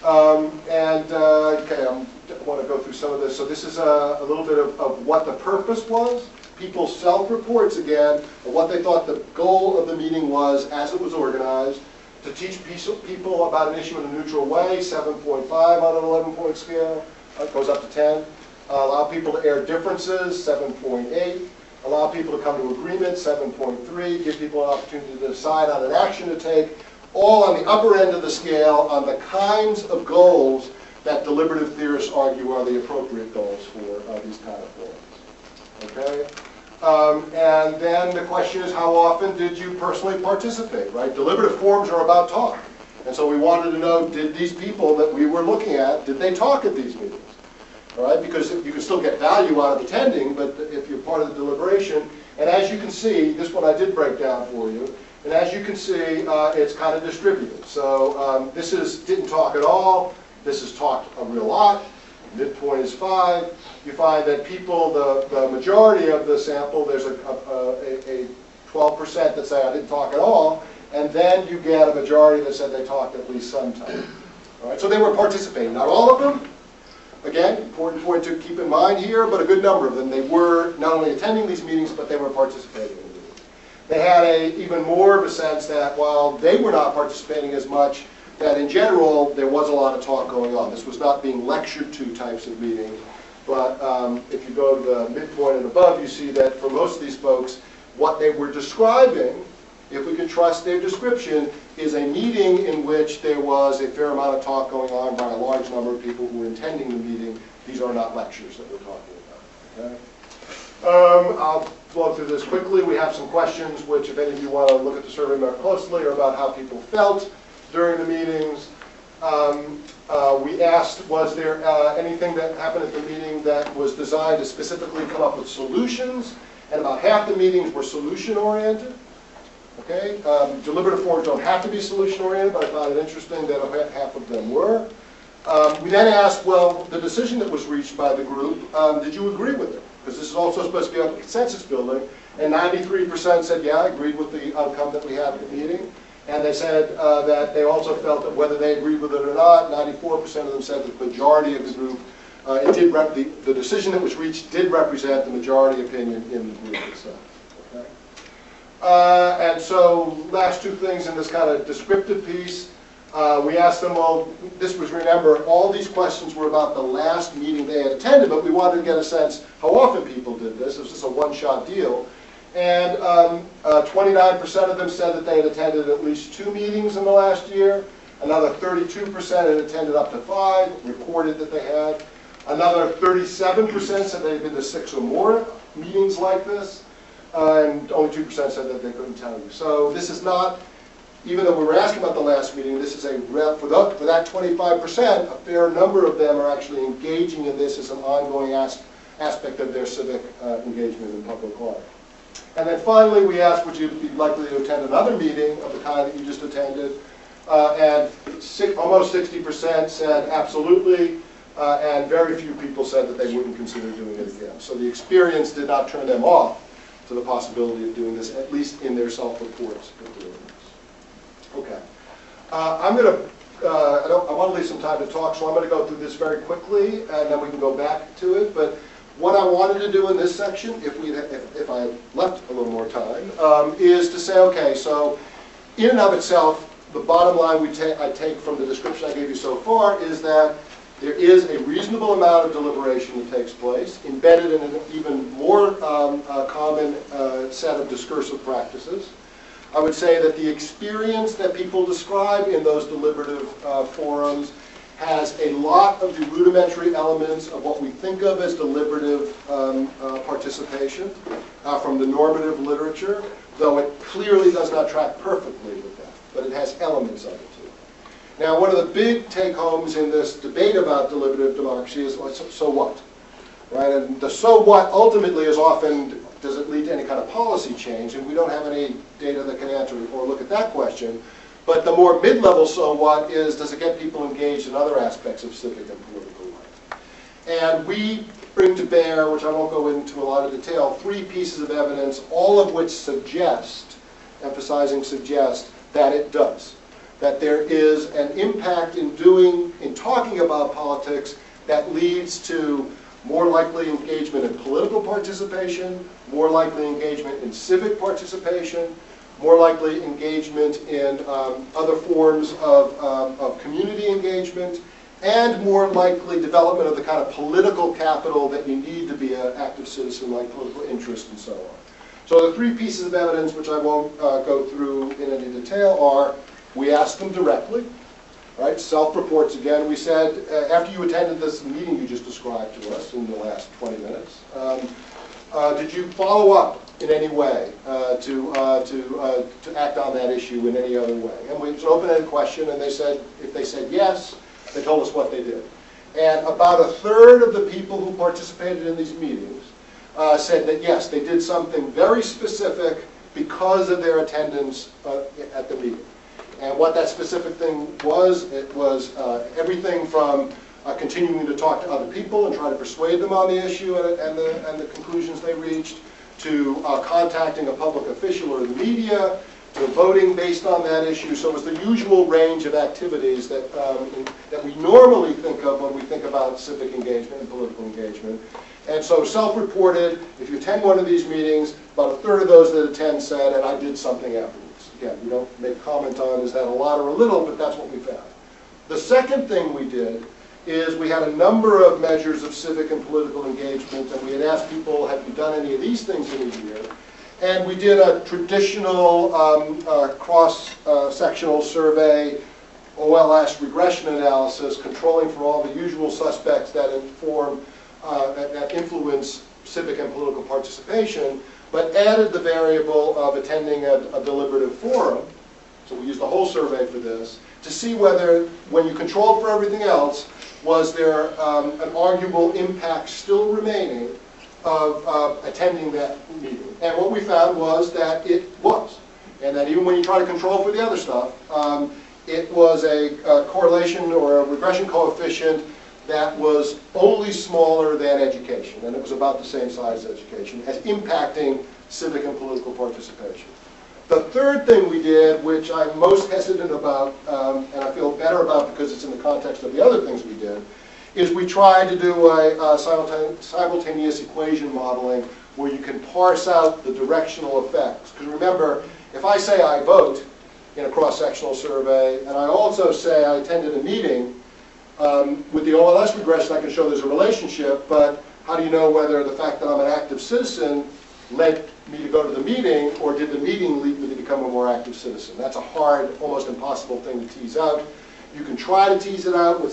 Okay, I want to go through some of this. So this is a little bit of what the purpose was. People's self-reports, again, of what they thought the goal of the meeting was as it was organized. To teach people about an issue in a neutral way, 7.5 on an 11-point scale. It goes up to 10. Allow people to air differences, 7.8. Allow people to come to agreement, 7.3. Give people an opportunity to decide on an action to take. All on the upper end of the scale on the kinds of goals that deliberative theorists argue are the appropriate goals for these kind of forums. Okay? And then the question is, how often did you personally participate, right? Deliberative forums are about talk. And so we wanted to know, did these people that we were looking at, did they talk at these meetings? All right? Because you can still get value out of attending, but if you're part of the deliberation, and as you can see, this one I did break down for you, and as you can see, it's kind of distributed. So this didn't talk at all. This is talked a real lot. Midpoint is 5. You find that people, the majority of the sample, there's a 12% that say I didn't talk at all, and then you get a majority that said they talked at least sometime. All right, so they were participating. Not all of them. Again, important point to keep in mind here, but a good number of them. They were not only attending these meetings, but they were participating in the meetings. They had even more of a sense that while they were not participating as much, that in general, there was a lot of talk going on. This was not being lectured to types of meetings, but if you go to the midpoint and above, you see that for most of these folks, what they were describing, if we can trust their description, is a meeting in which there was a fair amount of talk going on by a large number of people who were attending the meeting. These are not lectures that we're talking about. Okay? I'll flow through this quickly. We have some questions, which if any of you want to look at the survey more closely, are about how people felt during the meetings. We asked, was there anything that happened at the meeting that was designed to specifically come up with solutions? And about half the meetings were solution-oriented. Okay? Deliberative forums don't have to be solution-oriented, but I found it interesting that half of them were. We then asked, well, the decision that was reached by the group, did you agree with it? Because this is also supposed to be on consensus building. And 93% said, yeah, I agreed with the outcome that we had at the meeting. And they said that they also felt that whether they agreed with it or not, 94% of them said that the majority of the group, the decision that was reached did represent the majority opinion in the group itself. Okay? And so last two things in this kind of descriptive piece, we asked them, well, this was, remember, all these questions were about the last meeting they had attended, but we wanted to get a sense how often people did this. It was just a one-shot deal. And 29% of them said that they had attended at least 2 meetings in the last year. Another 32% had attended up to 5, reported that they had. Another 37% said they had been to 6 or more meetings like this. And only 2% said that they couldn't tell you. So this is not, even though we were asking about the last meeting, this is for that 25%, a fair number of them are actually engaging in this as an ongoing aspect of their civic engagement in public life. And then finally, we asked, would you be likely to attend another meeting of the kind that you just attended? And almost 60% said absolutely, and very few people said that they wouldn't consider doing it again. So the experience did not turn them off to the possibility of doing this, at least in their self-reports. Okay. I want to leave some time to talk, so I'm going to go through this very quickly, and then we can go back to it. But what I wanted to do in this section, if I had left a little more time, is to say, okay, so in and of itself, the bottom line I take from the description I gave you so far is that there is a reasonable amount of deliberation that takes place, embedded in an even more common set of discursive practices. I would say that the experience that people describe in those deliberative forums has a lot of the rudimentary elements of what we think of as deliberative participation from the normative literature, though it clearly does not track perfectly with that, but it has elements of it too. Now, one of the big take-homes in this debate about deliberative democracy is, well, so what? Right? And the so what ultimately is often, does it lead to any kind of policy change? And we don't have any data that can answer or look at that question. But the more mid-level so what is, does it get people engaged in other aspects of civic and political life? And we bring to bear, which I won't go into a lot of detail, 3 pieces of evidence, all of which suggest, emphasizing suggest, that it does. that there is an impact in talking about politics that leads to more likely engagement in political participation, more likely engagement in civic participation, more likely engagement in other forms of community engagement, and more likely development of the kind of political capital that you need to be an active citizen, like political interest and so on. So the three pieces of evidence, which I won't go through in any detail, are we asked them directly, right? Self-reports again. We said, after you attended this meeting you just described to us in the last 20 minutes, did you follow up in any way to act on that issue in any other way? And it was an open-ended question, and they said, if they said yes, they told us what they did. And about a third of the people who participated in these meetings said that yes, they did something very specific because of their attendance at the meeting. And what that specific thing was, it was everything from continuing to talk to other people and try to persuade them on the issue and the conclusions they reached, to contacting a public official or the media, to voting based on that issue. So it was the usual range of activities that we normally think of when we think about civic engagement and political engagement. And so self-reported, if you attend one of these meetings, about a third of those that attend said, and I did something afterwards. Again, we don't make comment on is that a lot or a little, but that's what we found. The second thing we did is we had a number of measures of civic and political engagement, and we had asked people, have you done any of these things in a year? And we did a traditional cross-sectional survey, OLS regression analysis, controlling for all the usual suspects that that influence civic and political participation, but added the variable of attending a deliberative forum. So we used the whole survey for this, to see whether, when you controlled for everything else, was there an arguable impact still remaining of attending that meeting. And what we found was that it was. And that even when you try to control for the other stuff, it was a correlation or a regression coefficient that was only smaller than education. And it was about the same size as education, as impacting civic and political participation. The third thing we did, which I'm most hesitant about, and I feel better about because it's in the context of the other things we did, is we tried to do a simultaneous equation modeling where you can parse out the directional effects. Because remember, if I say I vote in a cross-sectional survey, and I also say I attended a meeting, with the OLS regression I can show there's a relationship, but how do you know whether the fact that I'm an active citizen led me to go to the meeting, or did the meeting lead me to become a more active citizen? That's a hard, almost impossible thing to tease out. You can try to tease it out with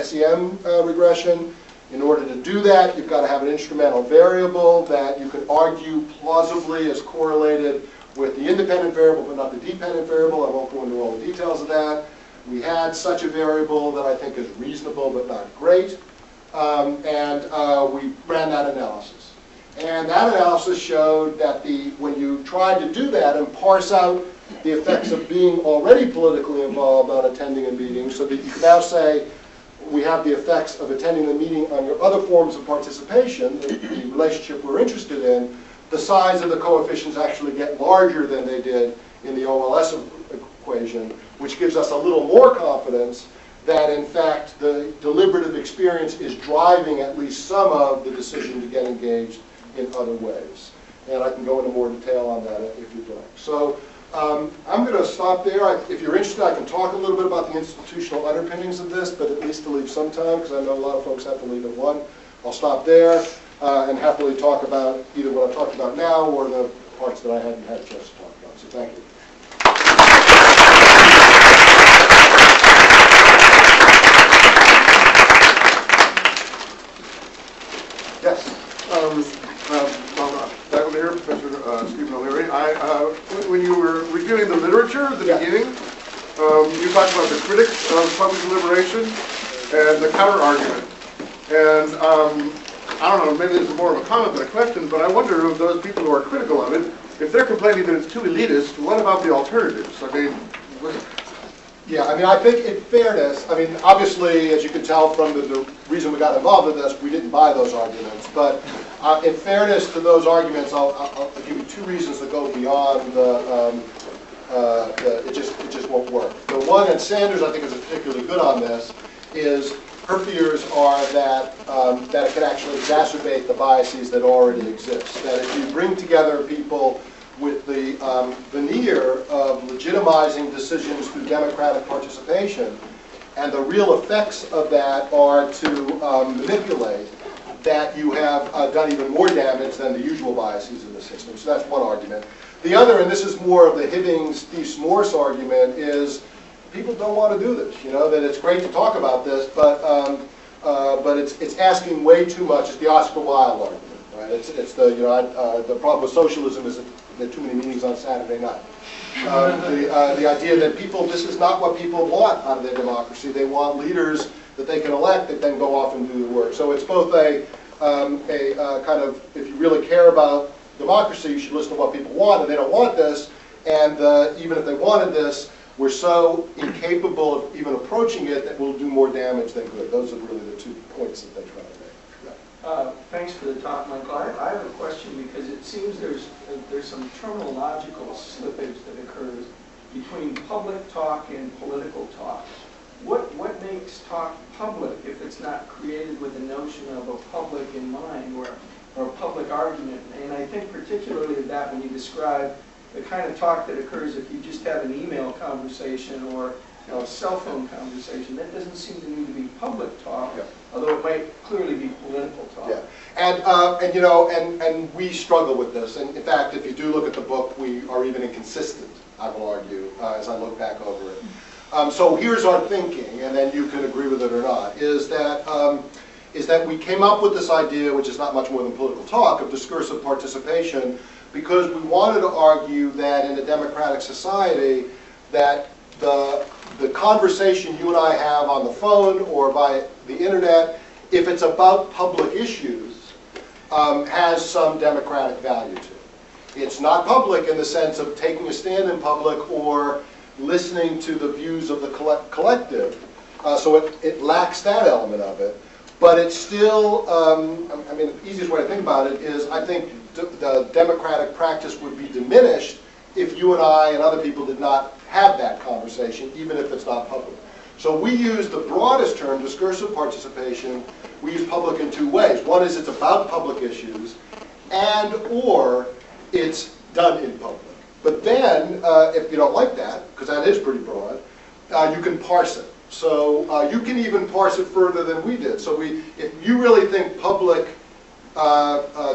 SEM regression. In order to do that, you've got to have an instrumental variable that you can argue plausibly is correlated with the independent variable but not the dependent variable. I won't go into all the details of that. We had such a variable that I think is reasonable but not great, and we ran that analysis. And that analysis showed that when you tried to do that and parse out the effects of being already politically involved on attending a meeting, so that you can now say, we have the effects of attending the meeting on your other forms of participation, the relationship we're interested in, the size of the coefficients actually get larger than they did in the OLS equation, which gives us a little more confidence that, in fact, the deliberative experience is driving at least some of the decision to get engaged in other ways. And I can go into more detail on that if you'd like. So I'm going to stop there. If you're interested, I can talk a little bit about the institutional underpinnings of this, but at least to leave some time, because I know a lot of folks have to leave at 1. I'll stop there and happily talk about either what I've talked about now or the parts that I hadn't had a chance to talk about. So thank you. Yes. Faculty here, Professor Stephen O'Leary. When you were reviewing the literature at the beginning, you talked about the critics of public deliberation and the counter-argument. And I don't know, maybe this is more of a comment than a question, but I wonder if those people who are critical of it, if they're complaining that it's too elitist, what about the alternatives? I mean, yeah, I mean, I think in fairness, I mean, obviously, as you can tell from the reason we got involved in this, we didn't buy those arguments. But in fairness to those arguments, I'll give you 2 reasons that go beyond it just just won't work. The one, and Sanders I think is particularly good on this, is her fears are that, that it can actually exacerbate the biases that already exist. That if you bring together people with the veneer of legitimizing decisions through democratic participation, and the real effects of that are to manipulate, that you have done even more damage than the usual biases in the system. So that's one argument. The other, and this is more of the Hibbings-Thies-Morse argument, is people don't want to do this. You know, that it's great to talk about this, but it's asking way too much. It's the Oscar Wilde argument, right? It's the, you know, the problem with socialism is that there are too many meetings on Saturday night. The idea that people, this is not what people want out of their democracy. They want leaders that they can elect that then go off and do the work. So it's both a kind of, if you really care about democracy, you should listen to what people want, and they don't want this. And even if they wanted this, we're so incapable of even approaching it that we'll do more damage than good. Those are really the 2 points that they try to make. Yeah. Thanks for the talk, Michael. I have a question because it seems there's some terminological slippage that occurs between public talk and political talk. What makes talk public if it's not created with the notion of a public in mind or a public argument? And I think particularly of that when you describe the kind of talk that occurs if you just have an email conversation or a cell phone conversation. That doesn't seem to me to be public talk, yeah, although it might clearly be political talk. Yeah, and you know, and we struggle with this. And in fact, if you do look at the book, we are even inconsistent, I will argue, as I look back over it. So here's our thinking, and then you can agree with it or not, is that we came up with this idea, which is not much more than political talk, of discursive participation, because we wanted to argue that in a democratic society, that the conversation you and I have on the phone or by the internet, if it's about public issues, has some democratic value to it. It's not public in the sense of taking a stand in public or listening to the views of the collective, so it lacks that element of it. But it's still, I mean, the easiest way to think about it is I think the democratic practice would be diminished if you and I and other people did not have that conversation, even if it's not public. So we use the broadest term, discursive participation. We use public in 2 ways. One is it's about public issues, and or it's done in public. But then, if you don't like that, because that is pretty broad, you can parse it. So you can even parse it further than we did. So if you really think public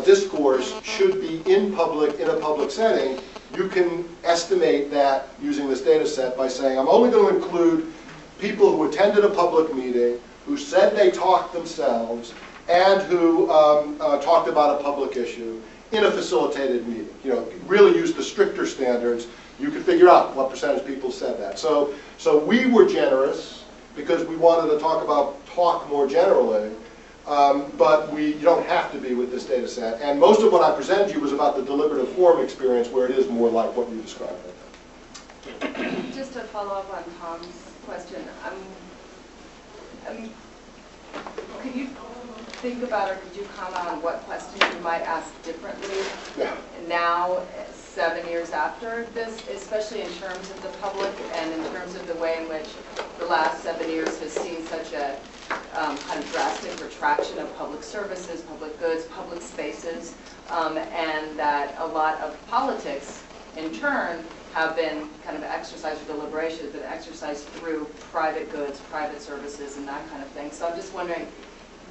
discourse should be in a public setting, you can estimate that using this data set by saying, I'm only going to include people who attended a public meeting, who said they talked themselves, and who talked about a public issue in a facilitated meeting. You know, really use the stricter standards. You can figure out what percentage of people said that. So we were generous because we wanted to talk more generally, but you don't have to be with this data set. And most of what I presented you was about the deliberative forum experience, where it is more like what you described. Just to follow up on Tom's question, could you think about, or could you comment on what questions you might ask differently now, 7 years after this, especially in terms of the public and in terms of the way in which the last 7 years has seen such a kind of drastic retraction of public services, public goods, public spaces, and that a lot of politics, in turn, have been kind of exercised, or deliberation has been exercised through private goods, private services, and that kind of thing. So I'm just wondering,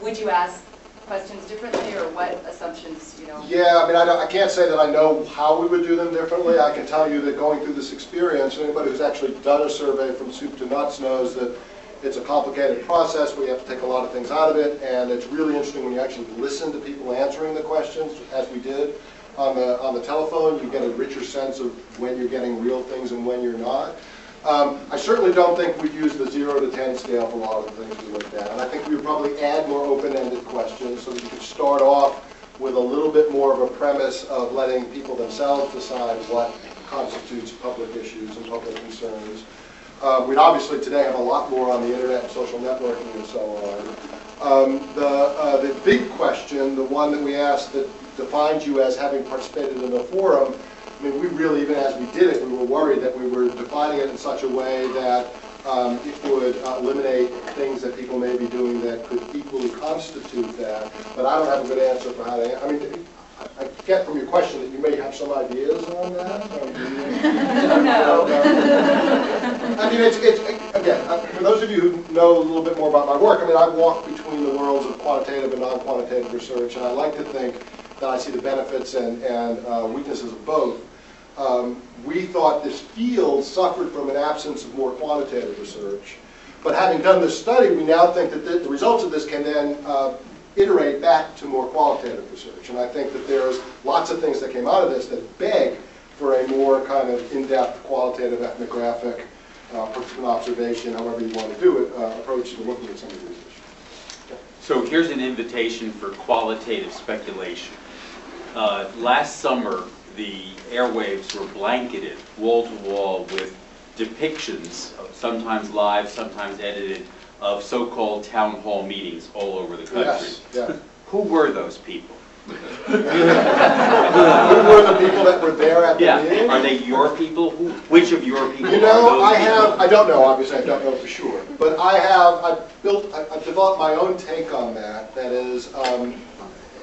would you ask questions differently, or what assumptions, you know? Yeah, I mean, I can't say that I know how we would do them differently. I can tell you that going through this experience, anybody who's actually done a survey from soup to nuts knows that it's a complicated process. We have to take a lot of things out of it, and it's really interesting when you actually listen to people answering the questions, as we did on the telephone. You get a richer sense of when you're getting real things and when you're not. I certainly don't think we'd use the 0 to 10 scale for a lot of the things we looked at. And I think we would probably add more open-ended questions so that you could start off with a little bit more of a premise of letting people themselves decide what constitutes public issues and public concerns. We'd obviously today have a lot more on the internet and social networking and so on. The big question, the one that we asked that defines you as having participated in a forum, I mean, we really, even as we did it, we were worried that we were defining it in such a way that it would eliminate things that people may be doing that could equally constitute that. But I don't have a good answer for how to, I mean, I get from your question that you may have some ideas on that. No. I mean, it's again, for those of you who know a little bit more about my work, I mean, I've walked between the worlds of quantitative and non-quantitative research, and I like to think that I see the benefits and weaknesses of both. We thought this field suffered from an absence of more quantitative research. But having done this study, we now think that the results of this can then iterate back to more qualitative research. And I think that there's lots of things that came out of this that beg for a more kind of in-depth qualitative ethnographic participant observation, however you want to do it, approach to looking at some of these issues. So here's an invitation for qualitative speculation. Last summer, the airwaves were blanketed wall to wall with depictions, sometimes live, sometimes edited, of so-called town hall meetings all over the country. Yes, yeah. Who were those people? Who were the people that were there at the meeting? Are they your people? Which of your people You are know, those I don't know, obviously, I don't know for sure. But I've developed my own take on that. That is,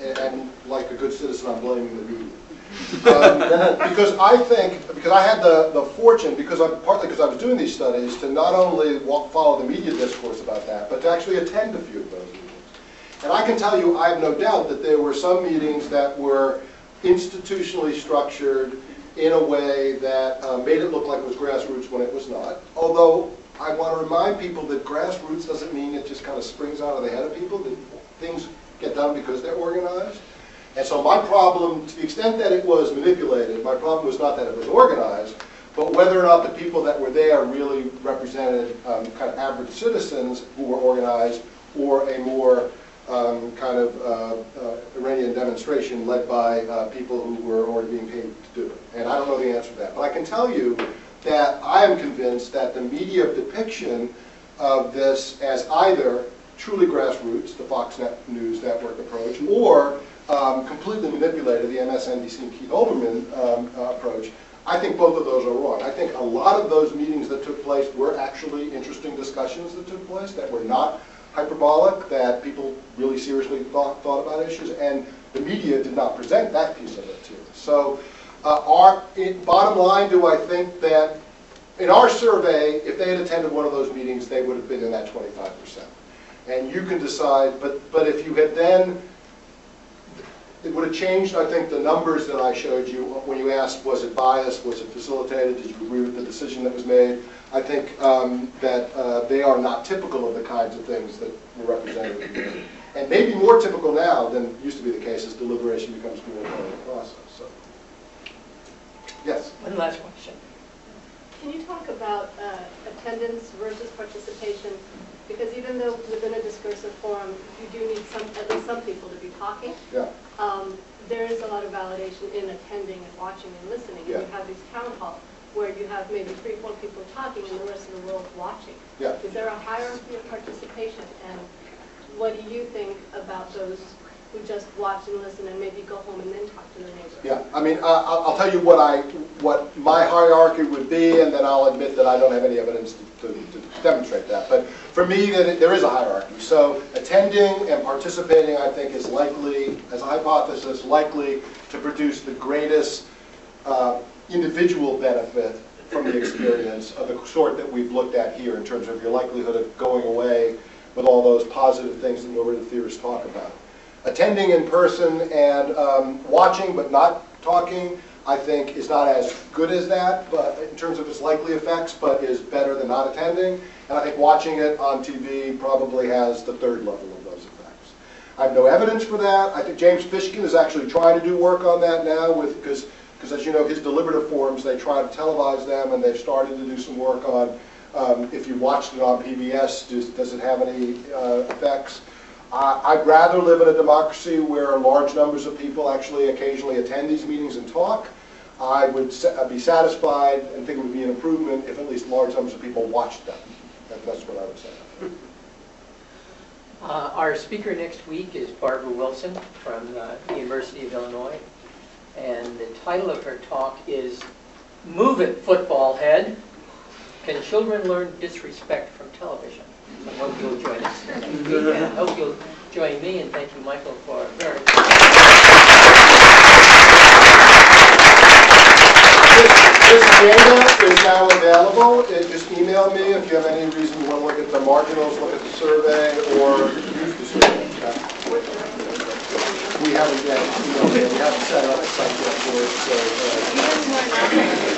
and like a good citizen, I'm blaming the media. Because I had the fortune, partly because I was doing these studies, to not only follow the media discourse about that, but to actually attend a few of those meetings. And I can tell you, I have no doubt that there were some meetings that were institutionally structured in a way that made it look like it was grassroots when it was not. Although, I want to remind people that grassroots doesn't mean it just kind of springs out of the head of people, that things get done because they're organized. And so my problem, to the extent that it was manipulated, my problem was not that it was organized, but whether or not the people that were there really represented kind of average citizens who were organized, or a more kind of Iranian demonstration led by people who were already being paid to do it. And I don't know the answer to that. But I can tell you that I am convinced that the media depiction of this as either truly grassroots, the Fox News Network approach, or completely manipulated, the MSNBC and Keith Olbermann approach, I think both of those are wrong. I think a lot of those meetings that took place were actually interesting discussions that took place, that were not hyperbolic, that people really seriously thought about issues, and the media did not present that piece of it to us. So bottom line, do I think that in our survey, if they had attended one of those meetings, they would have been in that 25%. And you can decide, but if you had then, it would have changed, I think, the numbers that I showed you when you asked, was it biased, was it facilitated, did you agree with the decision that was made? I think that they are not typical of the kinds of things that were represented in the meeting. And maybe more typical now than used to be the case as deliberation becomes more part of the process. So, yes? One last question. Can you talk about attendance versus participation? Because even though within a discursive forum, you do need at least some people to be talking. Yeah. There is a lot of validation in attending and watching and listening. Yeah. And you have these town halls where you have maybe 3 or 4 people talking and the rest of the world watching. Yeah. Is there a hierarchy of participation? And what do you think about those who just watch and listen and maybe go home and then talk to their neighbors? Yeah, I mean, I'll tell you what my hierarchy would be, and then I'll admit that I don't have any evidence to demonstrate that. But for me, there is a hierarchy. So attending and participating, I think, is likely, as a hypothesis, likely to produce the greatest individual benefit from the experience of the sort that we've looked at here in terms of your likelihood of going away with all those positive things that the theorists talk about. Attending in person and watching but not talking, I think, is not as good as that, but in terms of its likely effects, but is better than not attending. And I think watching it on TV probably has the 3rd level of those effects. I have no evidence for that. I think James Fishkin is actually trying to do work on that now, because as you know, his deliberative forums, they try to televise them, and they've started to do some work on if you watched it on PBS, does it have any effects? I'd rather live in a democracy where large numbers of people actually occasionally attend these meetings and talk. I would be satisfied and think it would be an improvement if at least large numbers of people watched them. That's what I would say. Our speaker next week is Barbara Wilson from the University of Illinois. And the title of her talk is Move It, Football Head. Can children learn disrespect from television? So I hope you'll join us. Thank you. And I hope you'll join me, and thank you, Michael, for a very... This agenda is now available. Just email me if you have any reason you want to look at the marginals, look at the survey, or use the survey. We haven't yet emailed it. We haven't set up a site yet for it, so...